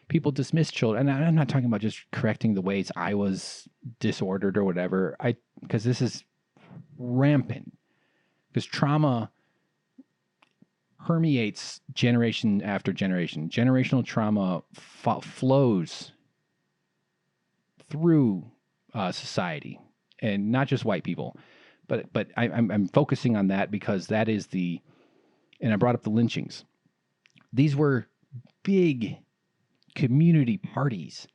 people dismiss children, and I'm not talking about just correcting the ways I was disordered or whatever. Because this is rampant. Because trauma permeates generation after generation. Generational trauma flows through society, and not just white people. But I'm focusing on that because that is and I brought up the lynchings. These were big community parties.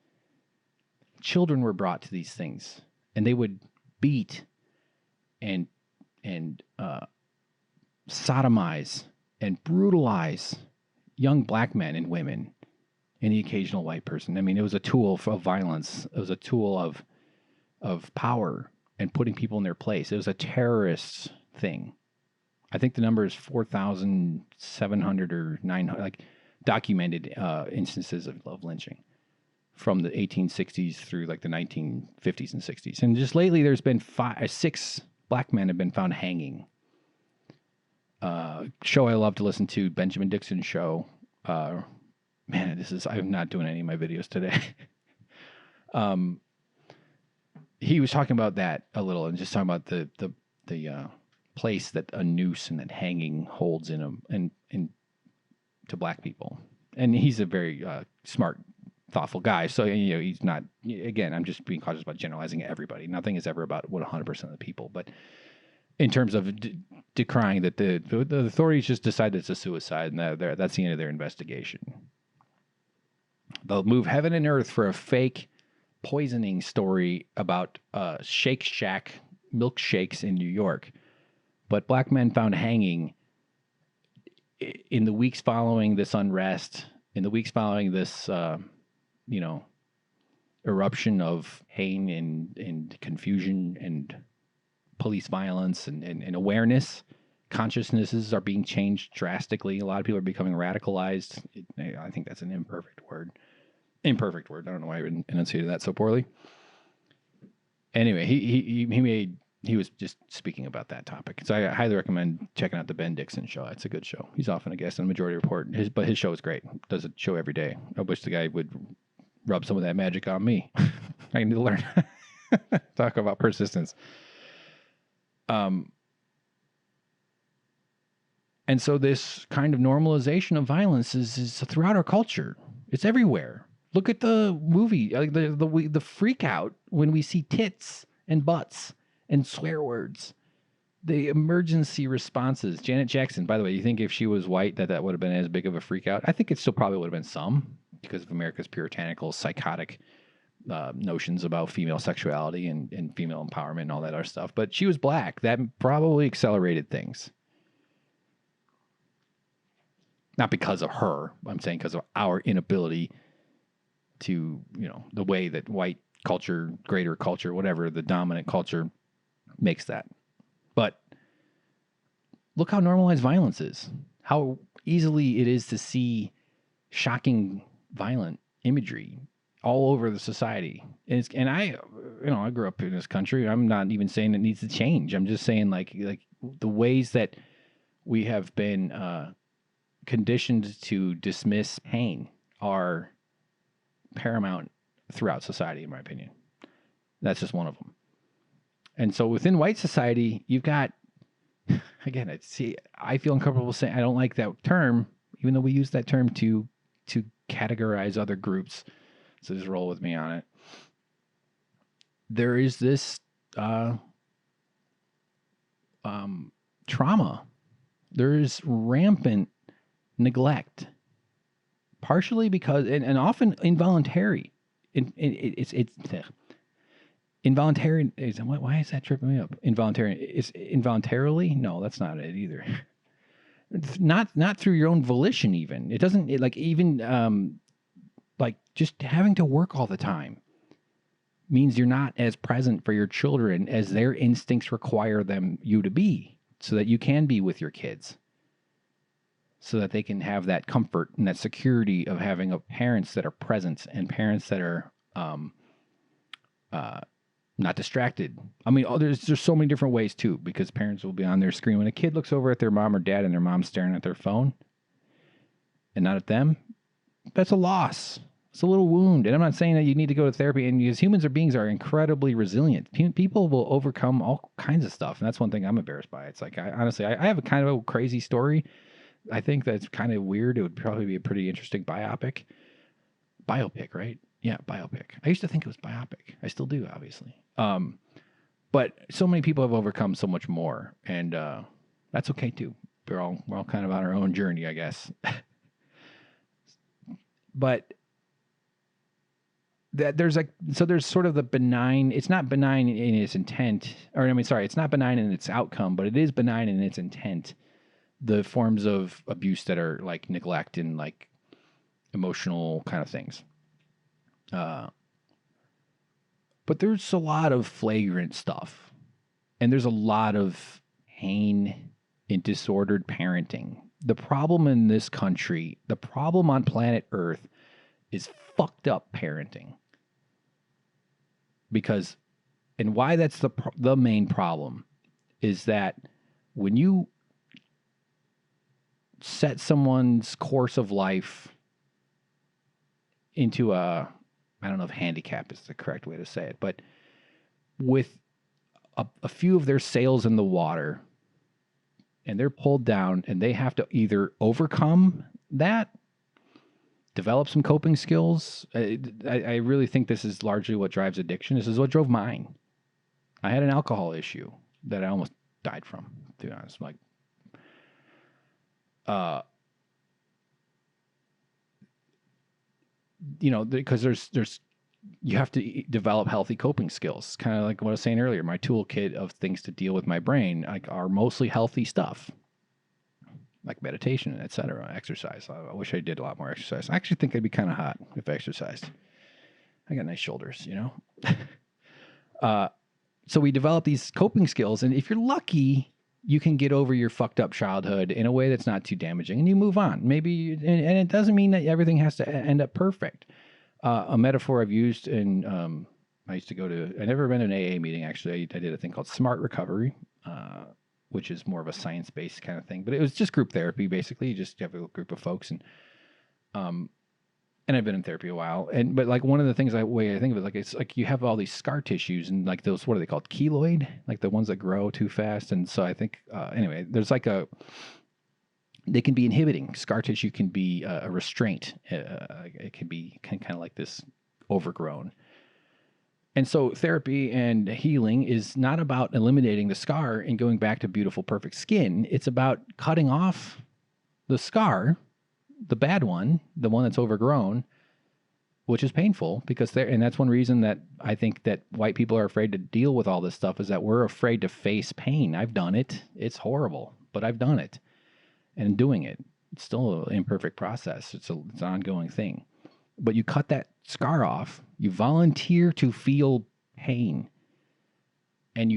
Children were brought to these things, and they would beat and sodomize and brutalize young black men and women and the occasional white person. I mean, it was a tool of violence. It was a tool of power and putting people in their place. It was a terrorist thing. I think the number is 4,700 or 900, like documented instances of lynching from the 1860s through like the 1950s and 60s. And just lately, there's been 6 black men have been found hanging. Show I love to listen to, Dixon Show. I'm not doing any of my videos today. He was talking about that a little, and just talking about the place that a noose and that hanging holds in to black people. And he's a very smart, thoughtful guy. So, you know, he's not, again, I'm just being cautious about generalizing everybody. Nothing is ever about 100% of the people. But in terms of decrying that the authorities just decide it's a suicide, and that's the end of their investigation. They'll move heaven and earth for a fake poisoning story about Shake Shack milkshakes in New York. But black men found hanging in the weeks following this unrest, in the weeks following this, eruption of pain and confusion and police violence and awareness. Consciousnesses are being changed drastically. A lot of people are becoming radicalized. I think that's an imperfect word. Imperfect word. I don't know why I enunciated that so poorly. Anyway, he was just speaking about that topic. So I highly recommend checking out the Ben Dixon Show. It's a good show. He's often a guest on Majority Report, but his show is great. Does a show every day. I wish the guy would rub some of that magic on me. I need to learn. Talk about persistence. And so this kind of normalization of violence is throughout our culture. It's everywhere. Look at the movie, like the freak out when we see tits and butts and swear words. The emergency responses. Janet Jackson, by the way, you think if she was white that would have been as big of a freak out? I think it still probably would have been some because of America's puritanical, psychotic notions about female sexuality and female empowerment and all that other stuff. But she was black. That probably accelerated things. Not because of her. I'm saying because of our inability to, the way that white culture, greater culture, whatever, the dominant culture makes that. But look how normalized violence is. How easily it is to see shocking, violent imagery all over the society. And I grew up in this country. I'm not even saying it needs to change. I'm just saying like the ways that we have been conditioned to dismiss pain are paramount throughout society, in my opinion. That's just one of them. And so within white society, you've got, again, I feel uncomfortable saying, I don't like that term, even though we use that term to categorize other groups. So just roll with me on it. There is this trauma. There is rampant neglect. Partially because, and often involuntary. It's involuntary. Why is that tripping me up? Involuntary. It's involuntarily? No, that's not it either. Not through your own volition. Even it doesn't. Like just having to work all the time means you're not as present for your children as their instincts require you to be, so that you can be with your kids. So that they can have that comfort and that security of having parents that are present and parents that are not distracted. I mean, there's so many different ways too, because parents will be on their screen. When a kid looks over at their mom or dad and their mom's staring at their phone and not at them, that's a loss. It's a little wound. And I'm not saying that you need to go to therapy, and because humans are incredibly resilient. People will overcome all kinds of stuff. And that's one thing I'm embarrassed by. It's like, honestly, I have a kind of a crazy story. I think that's kind of weird. It would probably be a pretty interesting biopic. Biopic, right? Yeah, biopic. I used to think it was biopic. I still do, obviously. But so many people have overcome so much more, and that's okay too. We're all kind of on our own journey, I guess. But there's sort of the benign. It's not benign in its intent, it's not benign in its outcome, but it is benign in its intent. The forms of abuse that are like neglect and like emotional kind of things. But there's a lot of flagrant stuff, and there's a lot of pain in disordered parenting. The problem in this country, the problem on planet Earth is fucked up parenting. Because, and why that's the main problem is that when you set someone's course of life into I don't know if handicap is the correct way to say it, but with a few of their sails in the water and they're pulled down and they have to either overcome that, develop some coping skills. I really think this is largely what drives addiction. This is what drove mine. I had an alcohol issue that I almost died from, to be honest. Like, because there's you have to develop healthy coping skills. Kind of like what I was saying earlier, my toolkit of things to deal with my brain are mostly healthy stuff, like meditation, etc., exercise. I wish I did a lot more exercise. I actually think I'd be kind of hot if I exercised. I got nice shoulders, So we develop these coping skills, and if you're lucky, you can get over your fucked up childhood in a way that's not too damaging, and you move on. Maybe, and it doesn't mean that everything has to end up perfect. A metaphor I've used in, I used to go to, I never been to an AA meeting, actually. I did a thing called Smart Recovery, which is more of a science-based kind of thing, but it was just group therapy, basically. You just have a group of folks, and I've been in therapy a while, but like one of the things way I think of it, like it's like you have all these scar tissues and like those, what are they called? Keloid, like the ones that grow too fast. And so I think, anyway, there's like they can be inhibiting. Scar tissue can be a restraint. It can be kind of like this overgrown. And so therapy and healing is not about eliminating the scar and going back to beautiful, perfect skin. It's about cutting off the scar, the bad one, the one that's overgrown, which is painful because and that's one reason that I think that white people are afraid to deal with all this stuff, is that we're afraid to face pain. I've done it. It's horrible, but I've done it and doing it. It's still an imperfect process. It's an ongoing thing, but you cut that scar off, you volunteer to feel pain, and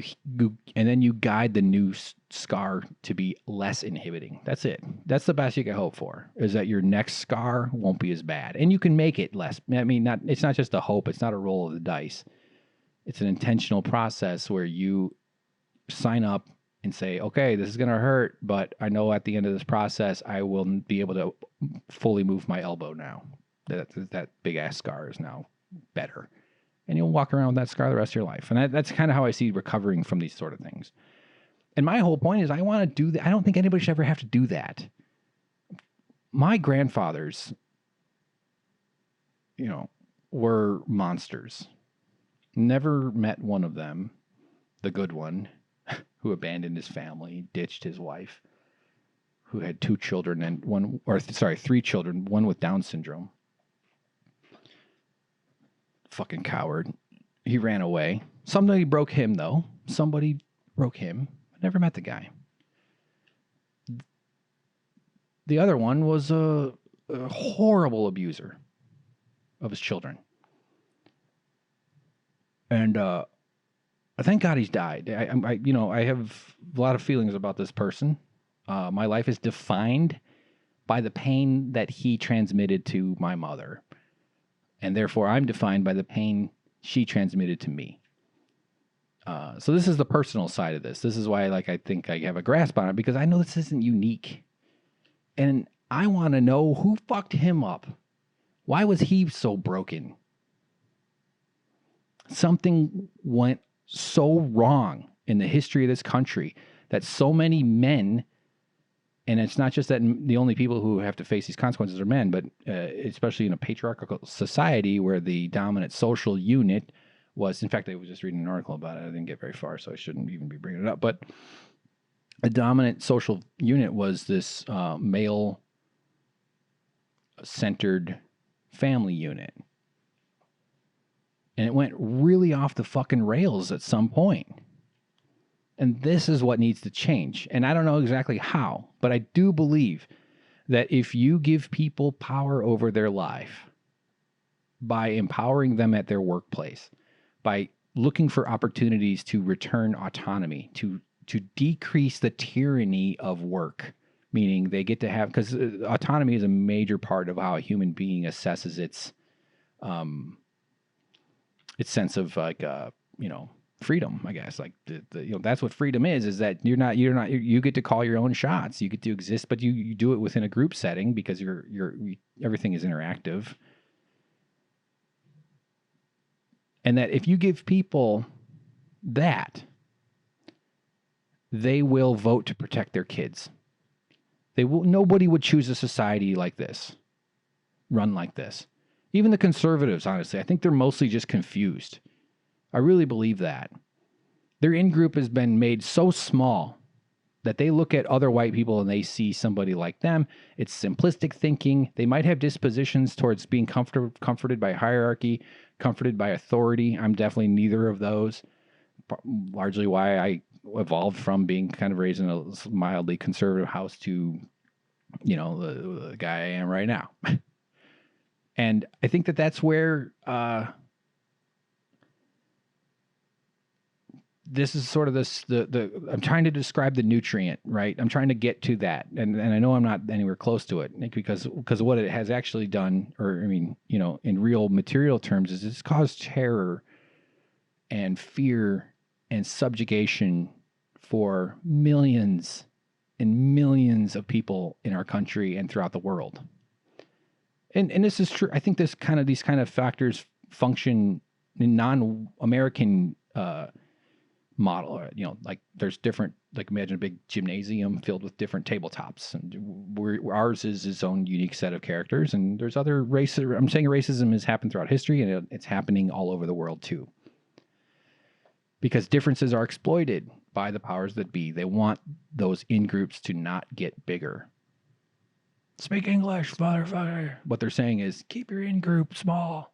then you guide the new scar to be less inhibiting. That's it. That's the best you can hope for, is that your next scar won't be as bad, and you can make it less. I mean, it's not just a hope. It's not a roll of the dice. It's an intentional process where you sign up and say, okay, this is going to hurt, but I know at the end of this process, I will be able to fully move my elbow now. That big ass scar is now better. And you'll walk around with that scar the rest of your life. And that's kind of how I see recovering from these sort of things. And my whole point is I want to do that. I don't think anybody should ever have to do that. My grandfathers, were monsters. Never met one of them, the good one, who abandoned his family, ditched his wife, who had 2 children and 3 children, one with Down syndrome. Fucking coward. He ran away. Somebody broke him, though. Somebody broke him. I never met the guy. The other one was a horrible abuser of his children. And thank God he's died. I have a lot of feelings about this person. My life is defined by the pain that he transmitted to my mother. And therefore, I'm defined by the pain she transmitted to me. So this is the personal side of this. This is why, I think I have a grasp on it, because I know this isn't unique. And I want to know who fucked him up. Why was he so broken? Something went so wrong in the history of this country that so many men, and it's not just that the only people who have to face these consequences are men, but especially in a patriarchal society where the dominant social unit was, in fact, I was just reading an article about it. I didn't get very far, so I shouldn't even be bringing it up. But a dominant social unit was this male-centered family unit. And it went really off the fucking rails at some point. And this is what needs to change. And I don't know exactly how, but I do believe that if you give people power over their life by empowering them at their workplace, by looking for opportunities to return autonomy, to decrease the tyranny of work, meaning they get to have, because autonomy is a major part of how a human being assesses its sense of freedom, I guess. Like that's what freedom is that you get to call your own shots. You get to exist, but you do it within a group setting because everything is interactive. And that if you give people that, they will vote to protect their kids. Nobody would choose a society like this, run like this. Even the conservatives, honestly, I think they're mostly just confused. I really believe that. Their in-group has been made so small that they look at other white people and they see somebody like them. It's simplistic thinking. They might have dispositions towards being comforted by hierarchy, comforted by authority. I'm definitely neither of those. Largely why I evolved from being kind of raised in a mildly conservative house to, the guy I am right now. And I think that that's where this is sort of I'm trying to describe the nutrient, right? I'm trying to get to that, and I know I'm not anywhere close to it because what it has actually done, or I mean, in real material terms, is it's caused terror and fear and subjugation for millions and millions of people in our country and throughout the world. And this is true. I think these kind of factors function in non-American model. Like there's different. Like imagine a big gymnasium filled with different tabletops, and ours is its own unique set of characters. And there's other races. I'm saying racism has happened throughout history, and it's happening all over the world too. Because differences are exploited by the powers that be. They want those in-groups to not get bigger. Speak English, motherfucker. What they're saying is, keep your in-group small.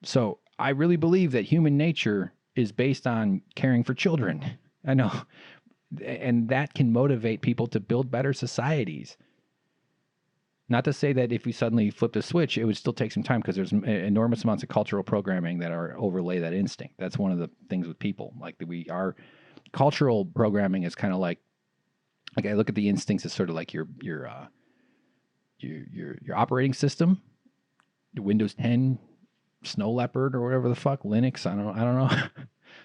So I really believe that human nature is based on caring for children. I know. And that can motivate people to build better societies. Not to say that if we suddenly flipped a switch, it would still take some time because there's enormous amounts of cultural programming that are overlay that instinct. That's one of the things with people. Like our cultural programming is kind of like I look at the instincts as sort of like your operating system, Windows 10, Snow Leopard, or whatever the fuck, Linux. I don't know.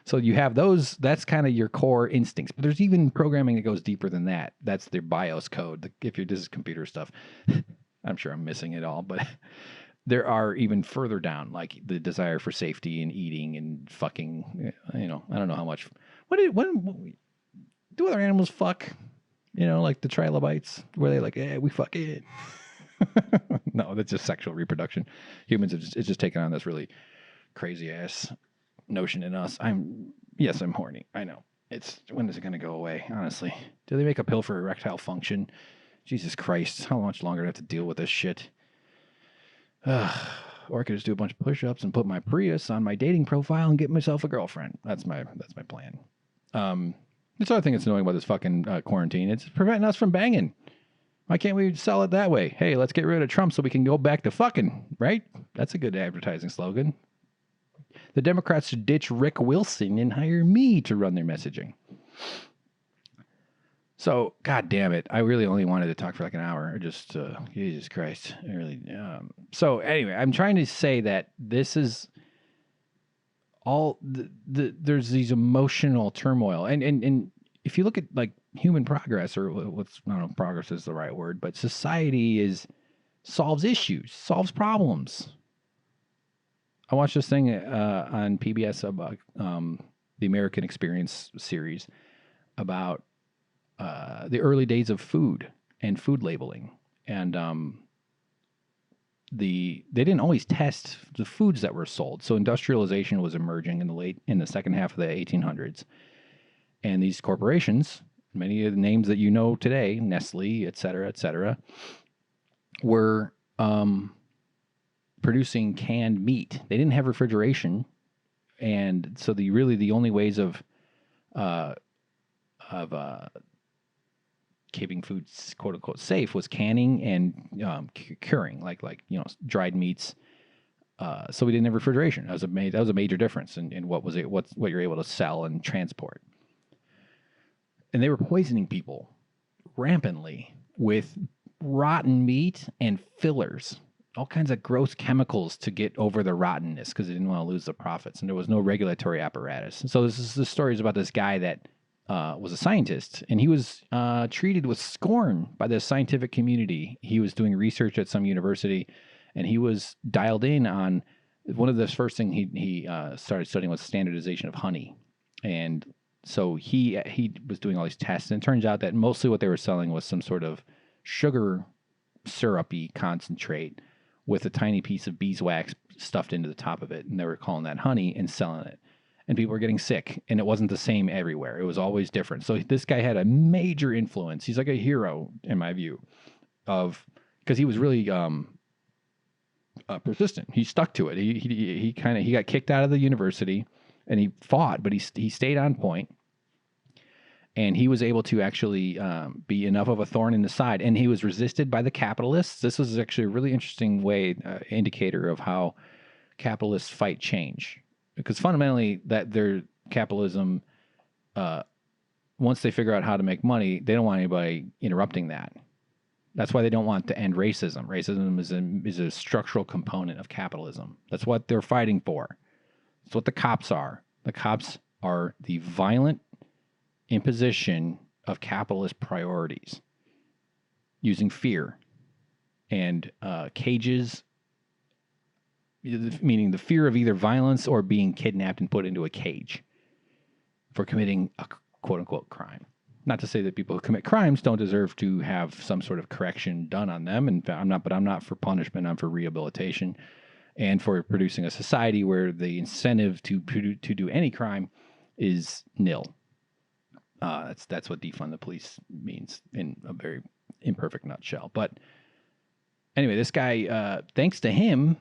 So you have those. That's kind of your core instincts. But there's even programming that goes deeper than that. That's their BIOS code. This is computer stuff. I'm sure I'm missing it all, but there are even further down, like the desire for safety and eating and fucking. I don't know how much. When do other animals fuck? Like the trilobites, where they like, we fuck it. No, that's just sexual reproduction. Humans it's just taken on this really crazy ass notion in us. I'm horny. I know. When is it going to go away? Honestly, do they make a pill for erectile function? Jesus Christ, how much longer do I have to deal with this shit? Or I could just do a bunch of push-ups and put my Prius on my dating profile and get myself a girlfriend. That's my plan. This other thing that's annoying about this fucking quarantine, it's preventing us from banging. Why can't we sell it that way? Hey, let's get rid of Trump so we can go back to fucking, right? That's a good advertising slogan. The Democrats should ditch Rick Wilson and hire me to run their messaging. So, God damn it. I really only wanted to talk for like an hour. Jesus Christ. I really, so anyway, I'm trying to say that this is all there's these emotional turmoil. And if you look at like human progress, or I don't know if progress is the right word, but society solves issues, solves problems. I watched this thing on PBS about the American Experience series about the early days of food and food labeling. And they didn't always test the foods that were sold. So industrialization was emerging in the second half of the 1800s. And these corporations, many of the names that you know today, Nestle, et cetera, were producing canned meat. They didn't have refrigeration, and so the only ways of keeping food quote unquote safe was canning and curing, like dried meats. So we didn't have refrigeration. That was a major difference in what you're able to sell and transport. And they were poisoning people rampantly with rotten meat and fillers, all kinds of gross chemicals to get over the rottenness because they didn't want to lose the profits, and there was no regulatory apparatus. So the story is about this guy that was a scientist, and he was treated with scorn by the scientific community. He was doing research at some university, and he was dialed in on one of the first things he started studying was standardization of honey. And so he was doing all these tests, and it turns out that mostly what they were selling was some sort of sugar syrupy concentrate with a tiny piece of beeswax stuffed into the top of it, and they were calling that honey and selling it. And people were getting sick, and it wasn't the same everywhere. It was always different. So this guy had a major influence. He's like a hero, in my view, because he was really persistent. He stuck to it. He got kicked out of the university, and he fought, but he stayed on point. And he was able to actually be enough of a thorn in the side. And he was resisted by the capitalists. This was actually a really interesting indicator of how capitalists fight change. Because fundamentally, that capitalism, once they figure out how to make money, they don't want anybody interrupting that. That's why they don't want to end racism. Racism is a structural component of capitalism. That's what they're fighting for. That's what the cops are. The cops are the violent imposition of capitalist priorities using fear and cages, meaning the fear of either violence or being kidnapped and put into a cage for committing a quote-unquote crime. Not to say that people who commit crimes don't deserve to have some sort of correction done on them. And I'm not for punishment. I'm for rehabilitation and for producing a society where the incentive to do any crime is nil. That's what defund the police means in a very imperfect nutshell. But anyway, this guy, thanks to him,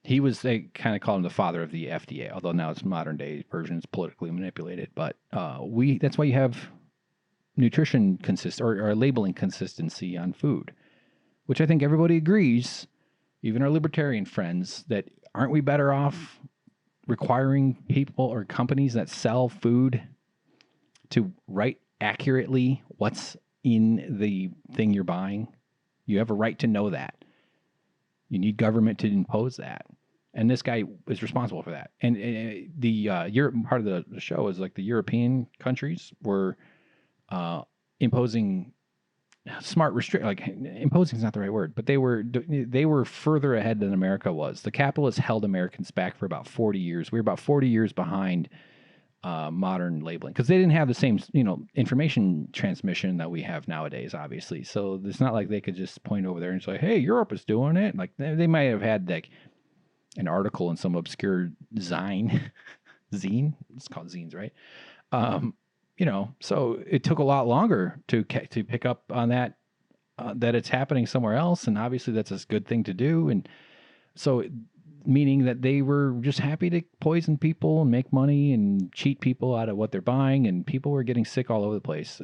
they kind of call him the father of the FDA, although now it's modern day version, it's politically manipulated. But that's why you have nutrition or labeling consistency on food, which I think everybody agrees, even our libertarian friends, that aren't we better off requiring people or companies that sell food to write accurately what's in the thing you're buying? You have a right to know that. You need government to impose that. And this guy is responsible for that. And the Europe part of the show is like the European countries were imposing smart imposing is not the right word, but they were further ahead than America was. The capitalists held Americans back for about 40 years. We were about 40 years behind modern labeling because they didn't have the same, information transmission that we have nowadays, obviously. So it's not like they could just point over there and say, "Hey, Europe is doing it." Like they might have had like an article in some obscure zine. It's called zines, right? So it took a lot longer to pick up on that it's happening somewhere else, and obviously that's a good thing to do. And so, meaning that they were just happy to poison people and make money and cheat people out of what they're buying, and people were getting sick all over the place.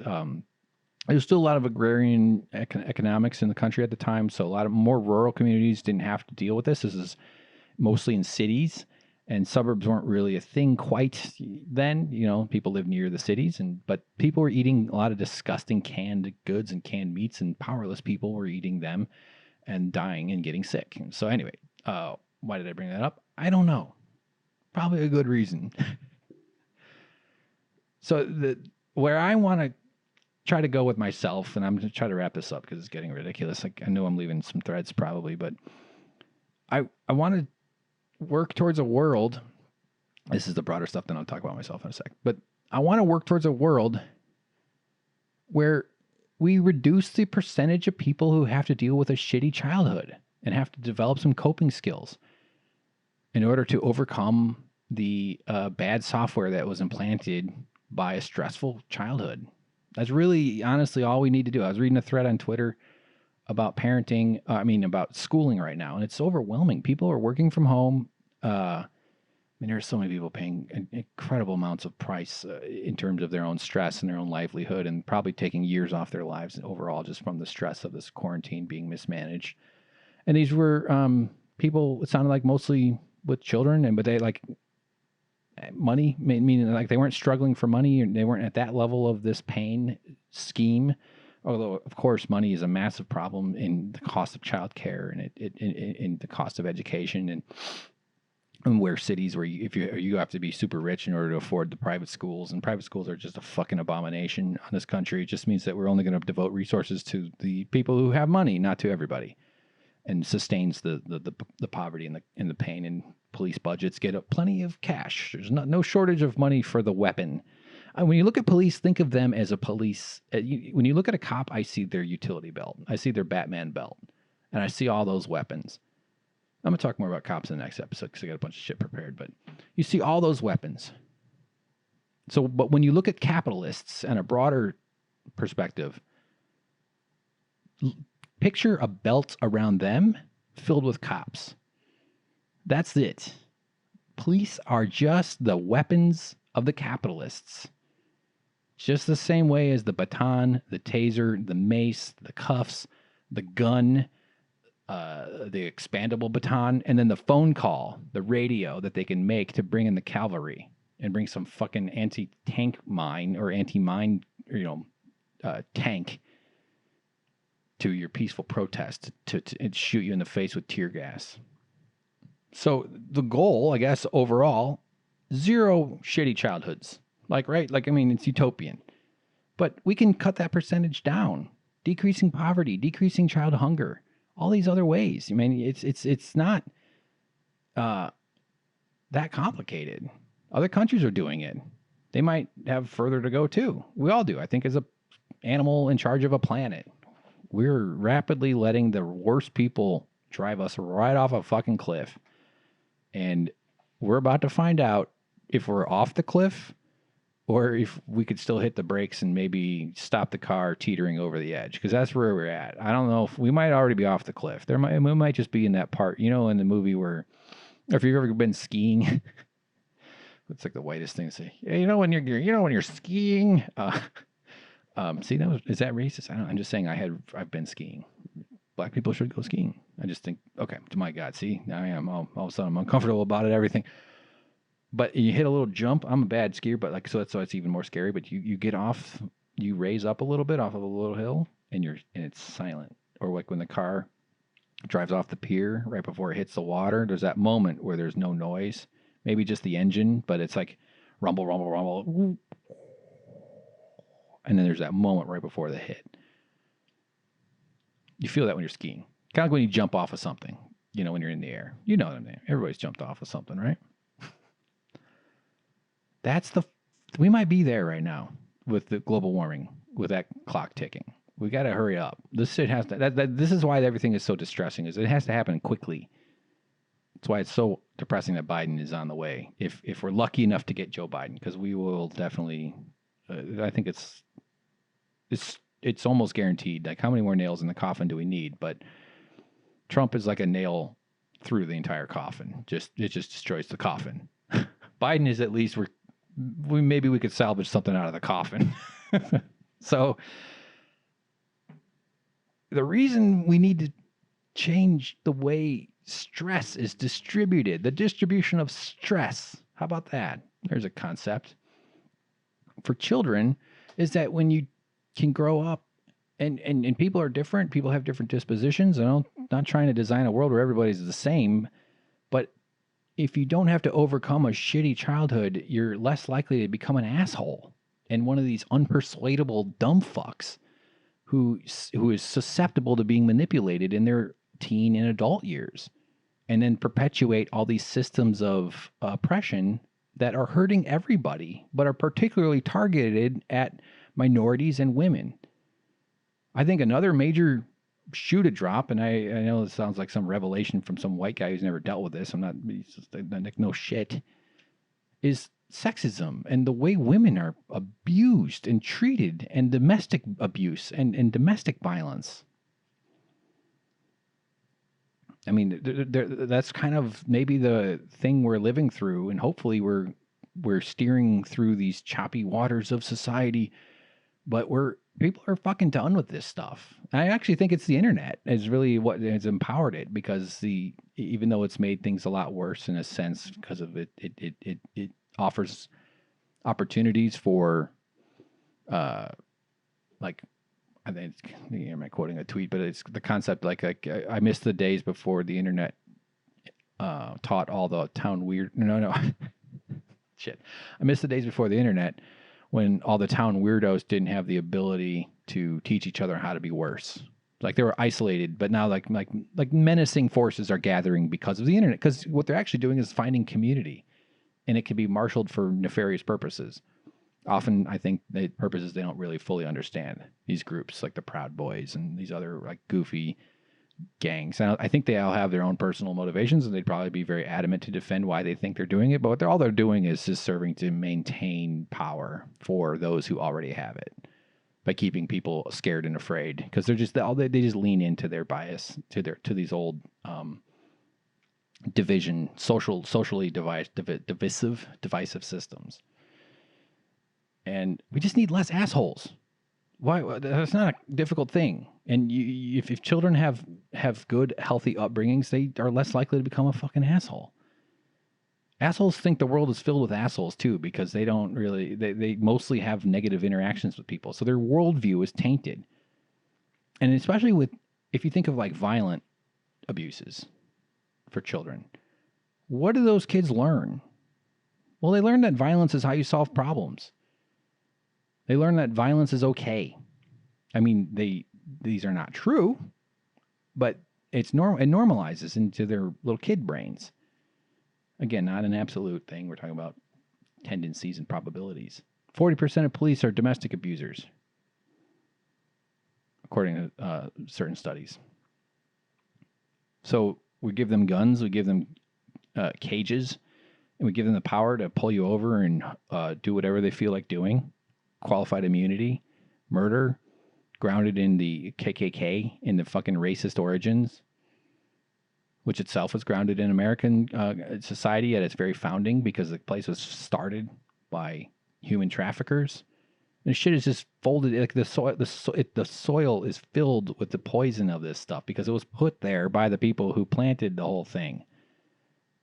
There's still a lot of agrarian economics in the country at the time, so a lot of more rural communities didn't have to deal with this. This is mostly in cities. And suburbs weren't really a thing quite then. People lived near the cities, but people were eating a lot of disgusting canned goods and canned meats, and powerless people were eating them and dying and getting sick. So anyway, why did I bring that up? I don't know. Probably a good reason. So where I want to try to go with myself, and I'm going to try to wrap this up because it's getting ridiculous. Like, I know I'm leaving some threads probably, but I want to work towards a world. This is the broader stuff, then I'll talk about myself in a sec. But I want to work towards a world where we reduce the percentage of people who have to deal with a shitty childhood and have to develop some coping skills in order to overcome the bad software that was implanted by a stressful childhood. That's really, honestly, all we need to do. I was reading a thread on Twitter about parenting, about schooling right now, and it's overwhelming. People are working from home. There are so many people paying incredible amounts of price in terms of their own stress and their own livelihood, and probably taking years off their lives overall just from the stress of this quarantine being mismanaged. And these were people, it sounded like mostly with children, but they like money, meaning like they weren't struggling for money, and they weren't at that level of this pain scheme. Although, of course, money is a massive problem in the cost of childcare and in the cost of education, and where cities where you have to be super rich in order to afford the private schools, and private schools are just a fucking abomination on this country. It just means that we're only going to devote resources to the people who have money, not to everybody, and sustains the poverty and the pain. And police budgets get plenty of cash. There's no shortage of money for the weapon. When you look at police, think of them as a police. When you look at a cop, I see their utility belt. I see their Batman belt. And I see all those weapons. I'm going to talk more about cops in the next episode because I got a bunch of shit prepared. But you see all those weapons. But when you look at capitalists and a broader perspective, picture a belt around them filled with cops. That's it. Police are just the weapons of the capitalists. Just the same way as the baton, the taser, the mace, the cuffs, the gun, the expandable baton, and then the phone call, the radio that they can make to bring in the cavalry. and bring some fucking anti-tank mine or anti-mine, tank to your peaceful protest to shoot you in the face with tear gas. So the goal, I guess, overall, 0 shitty childhoods. It's utopian. But we can cut that percentage down. Decreasing poverty, decreasing child hunger, all these other ways. I mean, it's not that complicated. Other countries are doing it. They might have further to go too. We all do. I think as a animal in charge of a planet, we're rapidly letting the worst people drive us right off a fucking cliff. And we're about to find out if we're off the cliff or if we could still hit the brakes and maybe stop the car teetering over the edge, because that's where we're at. I don't know if we might already be off the cliff. We might just be in that part, in the movie where, or if you've ever been skiing, it's like the whitest thing to say. Yeah, when you're skiing. See, is that racist? I'm just saying I've been skiing. Black people should go skiing. I just think, okay, to my God, see, now I am all of a sudden I'm uncomfortable about it, everything. But you hit a little jump. I'm a bad skier, but so it's even more scary. But you get off, you raise up a little bit off of a little hill, and it's silent. Or like when the car drives off the pier right before it hits the water, there's that moment where there's no noise, maybe just the engine, but it's like rumble, rumble, rumble, and then there's that moment right before the hit. You feel that when you're skiing, kind of like when you jump off of something. When you're in the air, what I mean. Everybody's jumped off of something, right? We might be there right now with the global warming, with that clock ticking. We got to hurry up. This shit has to, this is why everything is so distressing, is it has to happen quickly. That's why it's so depressing that Biden is on the way. If we're lucky enough to get Joe Biden, because we will definitely, I think it's almost guaranteed. Like, how many more nails in the coffin do we need? But Trump is like a nail through the entire coffin. It just destroys the coffin. Biden is at least maybe we could salvage something out of the coffin. So the reason we need to change the way stress is distributed, the distribution of stress. How about that? There's a concept for children, is that when you can grow up and people are different, people have different dispositions. I'm not trying to design a world where everybody's the same, but if you don't have to overcome a shitty childhood, you're less likely to become an asshole and one of these unpersuadable dumb fucks who is susceptible to being manipulated in their teen and adult years, and then perpetuate all these systems of oppression that are hurting everybody, but are particularly targeted at minorities and women. I think another major shoe to drop, and I know it sounds like some revelation from some white guy who's never dealt with this. He's just like, no shit, is sexism and the way women are abused and treated, and domestic abuse and domestic violence. I mean, that's kind of maybe the thing we're living through, and hopefully we're steering through these choppy waters of society, but people are fucking done with this stuff. I actually think it's the internet is really what has empowered it, because even though it's made things a lot worse in a sense because of it offers opportunities for, like, I think, am I quoting a tweet? But it's the concept like I miss the days before the internet taught all the town weird. No, shit. I miss the days before the internet when all the town weirdos didn't have the ability to teach each other how to be worse. Like, they were isolated, but now like menacing forces are gathering because of the internet. Because what they're actually doing is finding community, and it can be marshaled for nefarious purposes. Often, I think purposes they don't really fully understand. These groups like the Proud Boys and these other like goofy gangs. And I think they all have their own personal motivations, and they'd probably be very adamant to defend why they think they're doing it. But all they're doing is just serving to maintain power for those who already have it, by keeping people scared and afraid, because they just lean into their bias, to these old socially divisive systems. And we just need less assholes. Why? That's not a difficult thing. And if children have good, healthy upbringings, they are less likely to become a fucking asshole. Assholes think the world is filled with assholes too, because they don't really, they mostly have negative interactions with people. So their worldview is tainted. And especially if you think of like violent abuses for children, what do those kids learn? Well, they learn that violence is how you solve problems. They learn that violence is okay. I mean, these are not true, but it normalizes into their little kid brains. Again, not an absolute thing. We're talking about tendencies and probabilities. 40% of police are domestic abusers, according to certain studies. So we give them guns, we give them cages, and we give them the power to pull you over and do whatever they feel like doing. Qualified immunity, murder, grounded in the KKK, in the fucking racist origins, which itself was grounded in American society at its very founding, because the place was started by human traffickers. And shit is just folded, like the soil is filled with the poison of this stuff because it was put there by the people who planted the whole thing.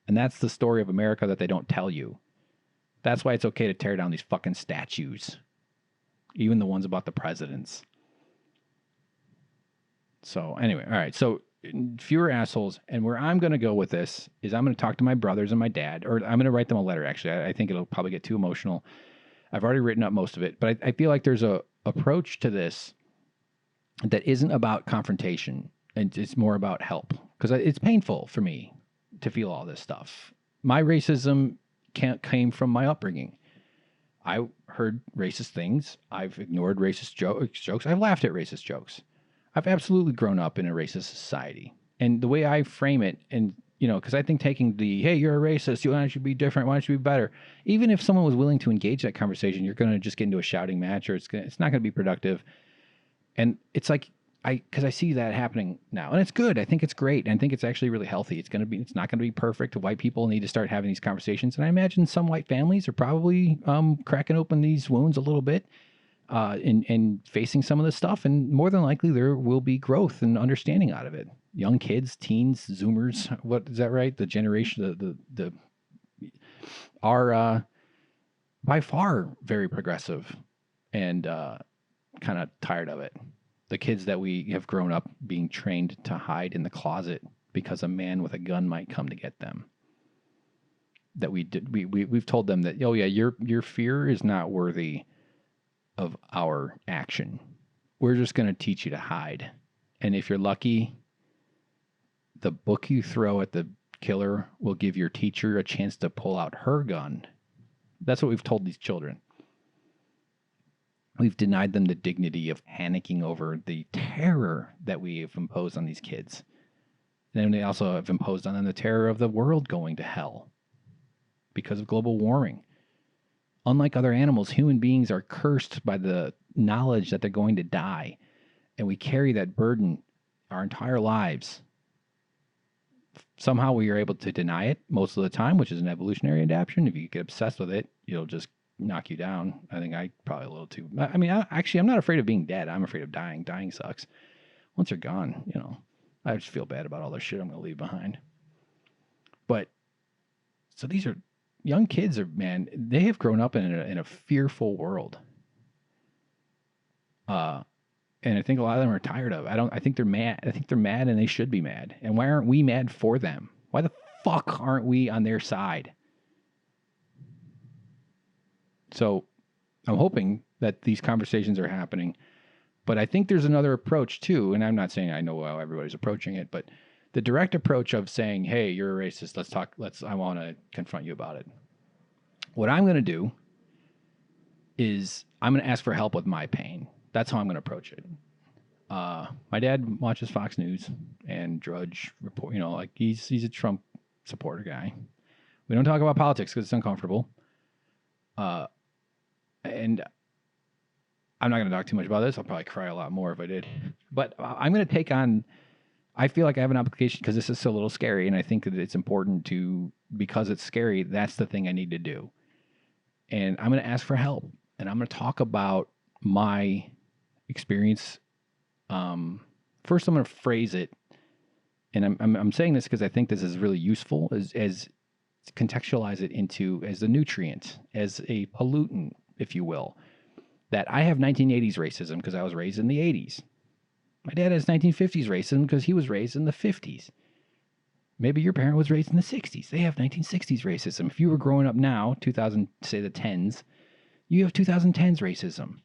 And that's the story of America that they don't tell you. That's why it's okay to tear down these fucking statues, even the ones about the presidents. So anyway, all right. So fewer assholes. And where I'm going to go with this is I'm going to talk to my brothers and my dad, or I'm going to write them a letter. Actually, I think it'll probably get too emotional. I've already written up most of it, but I feel like there's a approach to this that isn't about confrontation, and it's more about help, because it's painful for me to feel all this stuff. My racism came from my upbringing. I heard racist things. I've ignored racist jokes. I've laughed at racist jokes. I've absolutely grown up in a racist society. And the way I frame it, and, you know, because I think taking the, hey, you're a racist, why don't you be different, why don't you be better? Even if someone was willing to engage that conversation, you're going to just get into a shouting match, or it's not going to be productive. And it's like, because I see that happening now, and it's good. I think it's great. And I think it's actually really healthy. It's not going to be perfect. White people need to start having these conversations. And I imagine some white families are probably cracking open these wounds a little bit. And facing some of this stuff, and more than likely there will be growth and understanding out of it. Young kids, teens, Zoomers, what is that right? The generation, are by far very progressive and kind of tired of it. The kids that we have grown up being trained to hide in the closet because a man with a gun might come to get them. That we've told them that, oh yeah, your fear is not worthy of our action. We're just going to teach you to hide. And if you're lucky, the book you throw at the killer will give your teacher a chance to pull out her gun. That's what we've told these children. We've denied them the dignity of panicking over the terror that we have imposed on these kids. And then they also have imposed on them the terror of the world going to hell because of global warming. Unlike other animals, human beings are cursed by the knowledge that they're going to die. And we carry that burden our entire lives. Somehow we are able to deny it most of the time, which is an evolutionary adaptation. If you get obsessed with it, it'll just knock you down. I think I probably a little too. I mean, I'm not afraid of being dead. I'm afraid of dying. Dying sucks. Once you're gone, you know, I just feel bad about all the shit I'm going to leave behind. But so these are young kids, man, they have grown up in a fearful world. And I think a lot of them are tired of it. I think they're mad. I think they're mad, and they should be mad. And why aren't we mad for them? Why the fuck aren't we on their side? So I'm hoping that these conversations are happening. But I think there's another approach too. And I'm not saying I know how everybody's approaching it, but the direct approach of saying, hey, you're a racist. Let's talk. I want to confront you about it. What I'm going to do is I'm going to ask for help with my pain. That's how I'm going to approach it. My dad watches Fox News and Drudge Report. You know, like he's a Trump supporter guy. We don't talk about politics because it's uncomfortable. And I'm not going to talk too much about this. I'll probably cry a lot more if I did. But I'm going to take on. I feel like I have an obligation because this is a little scary, and I think that it's important to, because it's scary, that's the thing I need to do. And I'm going to ask for help, and I'm going to talk about my experience. First, I'm going to phrase it, and I'm saying this because I think this is really useful. As contextualize it into as a nutrient, as a pollutant, if you will. That I have 1980s racism because I was raised in the 80s. My dad has 1950s racism because he was raised in the 50s. Maybe your parent was raised in the 60s. They have 1960s racism. If you were growing up now, 2000, say the 10s, you have 2010s racism.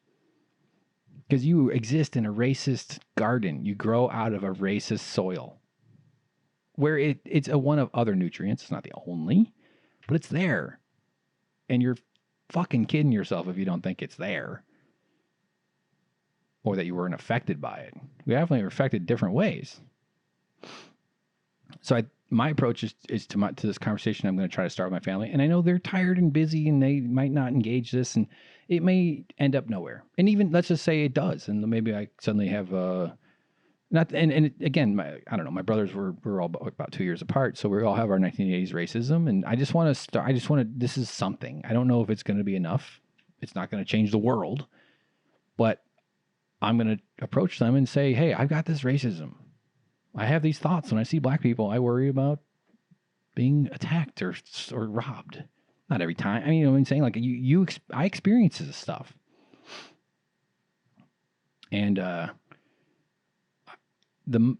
Because you exist in a racist garden. You grow out of a racist soil. Where it's a one of other nutrients. It's not the only, but it's there. And you're fucking kidding yourself if you don't think it's there. Or that you weren't affected by it. We definitely are affected different ways. So my approach is to this conversation I'm going to try to start with my family. And I know they're tired and busy and they might not engage this and it may end up nowhere. And even let's just say it does. And maybe I suddenly have again, I don't know, my brothers we're all about 2 years apart. So we all have our 1980s racism. And I just want to start, this is something. I don't know if it's going to be enough. It's not going to change the world. But I'm going to approach them and say, hey, I've got this racism. I have these thoughts. When I see black people, I worry about being attacked or robbed. Not every time. I mean, you know what I'm saying? Like I experience this stuff. And the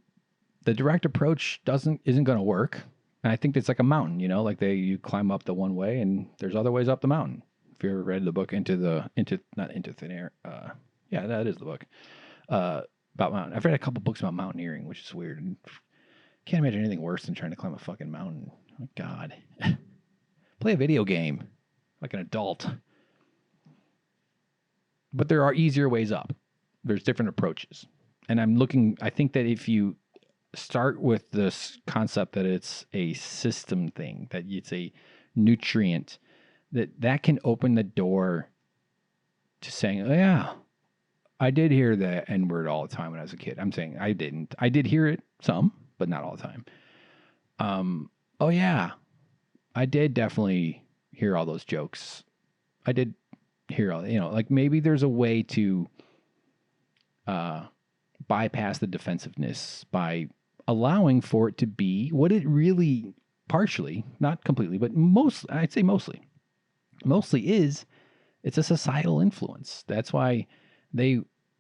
direct approach isn't going to work. And I think it's like a mountain, you know, like you climb up the one way and there's other ways up the mountain. If you ever read the book Not Into Thin Air, yeah, that is the book about mountain. I've read a couple books about mountaineering, which is weird. And can't imagine anything worse than trying to climb a fucking mountain. Oh, God. Play a video game like an adult. But there are easier ways up. There's different approaches. And I think that if you start with this concept that it's a system thing, that it's a nutrient, that can open the door to saying, oh, yeah, I did hear the N-word all the time when I was a kid. I'm saying I didn't. I did hear it some, but not all the time. Oh, yeah, I did definitely hear all those jokes. I did hear all, like maybe there's a way to bypass the defensiveness by allowing for it to be what it really partially, not completely, but I'd say mostly is. It's a societal influence. That's why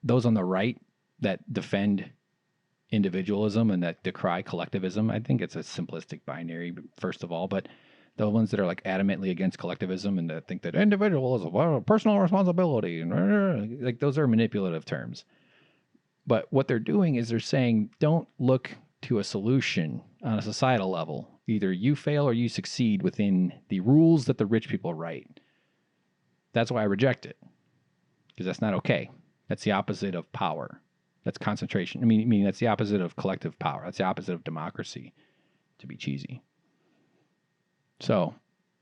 those on the right that defend individualism and that decry collectivism, I think it's a simplistic binary, first of all, but the ones that are like adamantly against collectivism and that think that individualism, personal responsibility, and like those are manipulative terms. But what they're doing is they're saying, don't look to a solution on a societal level. Either you fail or you succeed within the rules that the rich people write. That's why I reject it, because that's not okay. That's the opposite of power. That's concentration. I mean, that's the opposite of collective power. That's the opposite of democracy, to be cheesy. So,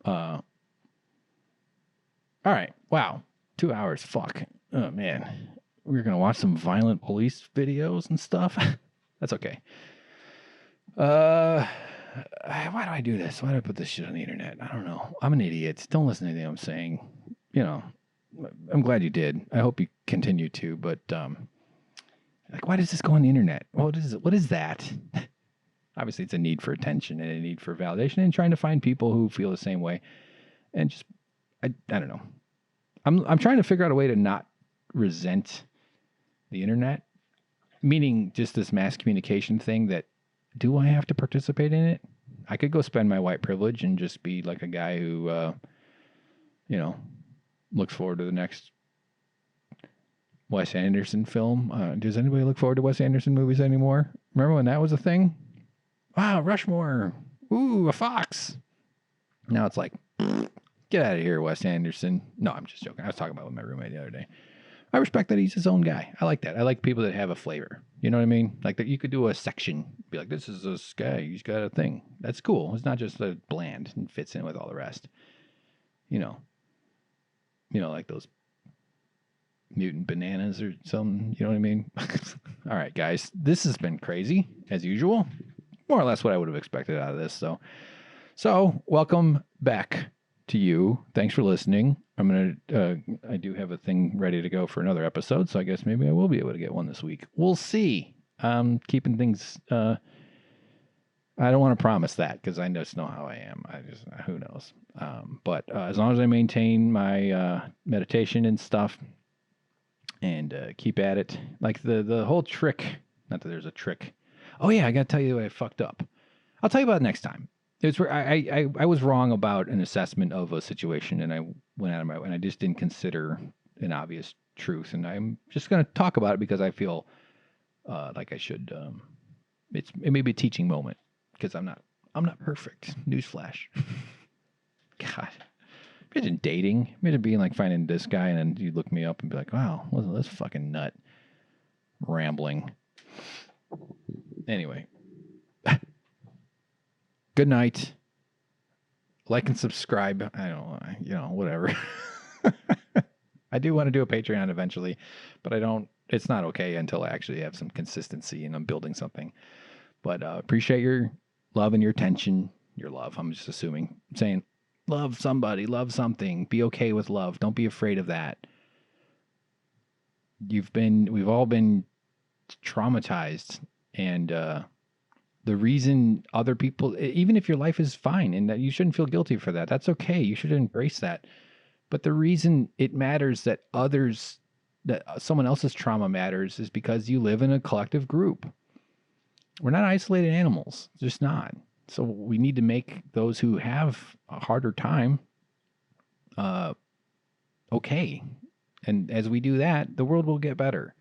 all right. Wow. 2 hours. Fuck. Oh, man. We're going to watch some violent police videos and stuff. That's okay. Why do I do this? Why do I put this shit on the internet? I don't know. I'm an idiot. Don't listen to anything I'm saying. I'm glad you did. I hope you continue to, but why does this go on the internet? What is that? Obviously, it's a need for attention and a need for validation and trying to find people who feel the same way. And just, I don't know. I'm trying to figure out a way to not resent the internet, meaning just this mass communication thing that, do I have to participate in it? I could go spend my white privilege and just be like a guy who, looks forward to the next Wes Anderson film. Does anybody look forward to Wes Anderson movies anymore? Remember when that was a thing? Wow, Rushmore. Ooh, a fox. Now it's like, get out of here, Wes Anderson. No, I'm just joking. I was talking about it with my roommate the other day. I respect that he's his own guy. I like that. I like people that have a flavor. You know what I mean? Like that you could do a section, be like, this is this guy. He's got a thing. That's cool. It's not just a bland and fits in with all the rest. Like those mutant bananas or something. You know what I mean? All right, guys. This has been crazy, as usual. More or less what I would have expected out of this. So welcome back to you. Thanks for listening. I do have a thing ready to go for another episode, so I guess maybe I will be able to get one this week. We'll see. Keeping things I don't want to promise that because I just know how I am. Who knows? But as long as I maintain my meditation and stuff and keep at it, like the whole trick, not that there's a trick. Oh yeah, I got to tell you I fucked up. I'll tell you about it next time. It's where I was wrong about an assessment of a situation, and I went out of my way, and I just didn't consider an obvious truth, and I'm just going to talk about it because I feel like I should. It may be a teaching moment because I'm not perfect. Newsflash. God, imagine dating. Imagine being like finding this guy, and then you look me up and be like, "Wow, listen to this fucking nut rambling." Anyway. Good night. Like and subscribe. I don't know, whatever. I do want to do a Patreon eventually, but it's not okay until I actually have some consistency and I'm building something. But appreciate your love and your attention. Your love, I'm just assuming. I'm saying love somebody, love something. Be okay with love. Don't be afraid of that. We've all been traumatized, and the reason other people, even if your life is fine and that you shouldn't feel guilty for that, that's okay. You should embrace that. But the reason it matters that someone else's trauma matters is because you live in a collective group. We're not isolated animals, just not. So we need to make those who have a harder time okay. And as we do that, the world will get better.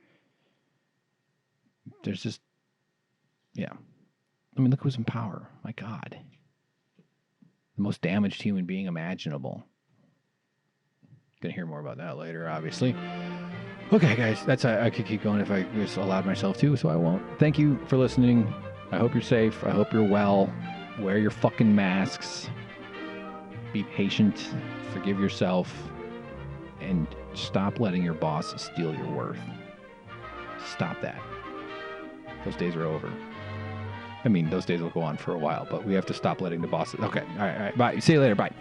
There's just, yeah. I mean, look who's in power. My God. The most damaged human being imaginable. Gonna hear more about that later, obviously. Okay, guys, I could keep going if I just allowed myself to, so I won't. Thank you for listening. I hope you're safe. I hope you're well. Wear your fucking masks. Be patient. Forgive yourself. And stop letting your boss steal your worth. Stop that. Those days are over. I mean, those days will go on for a while, but we have to stop letting the bosses. Okay. All right. Bye. See you later. Bye.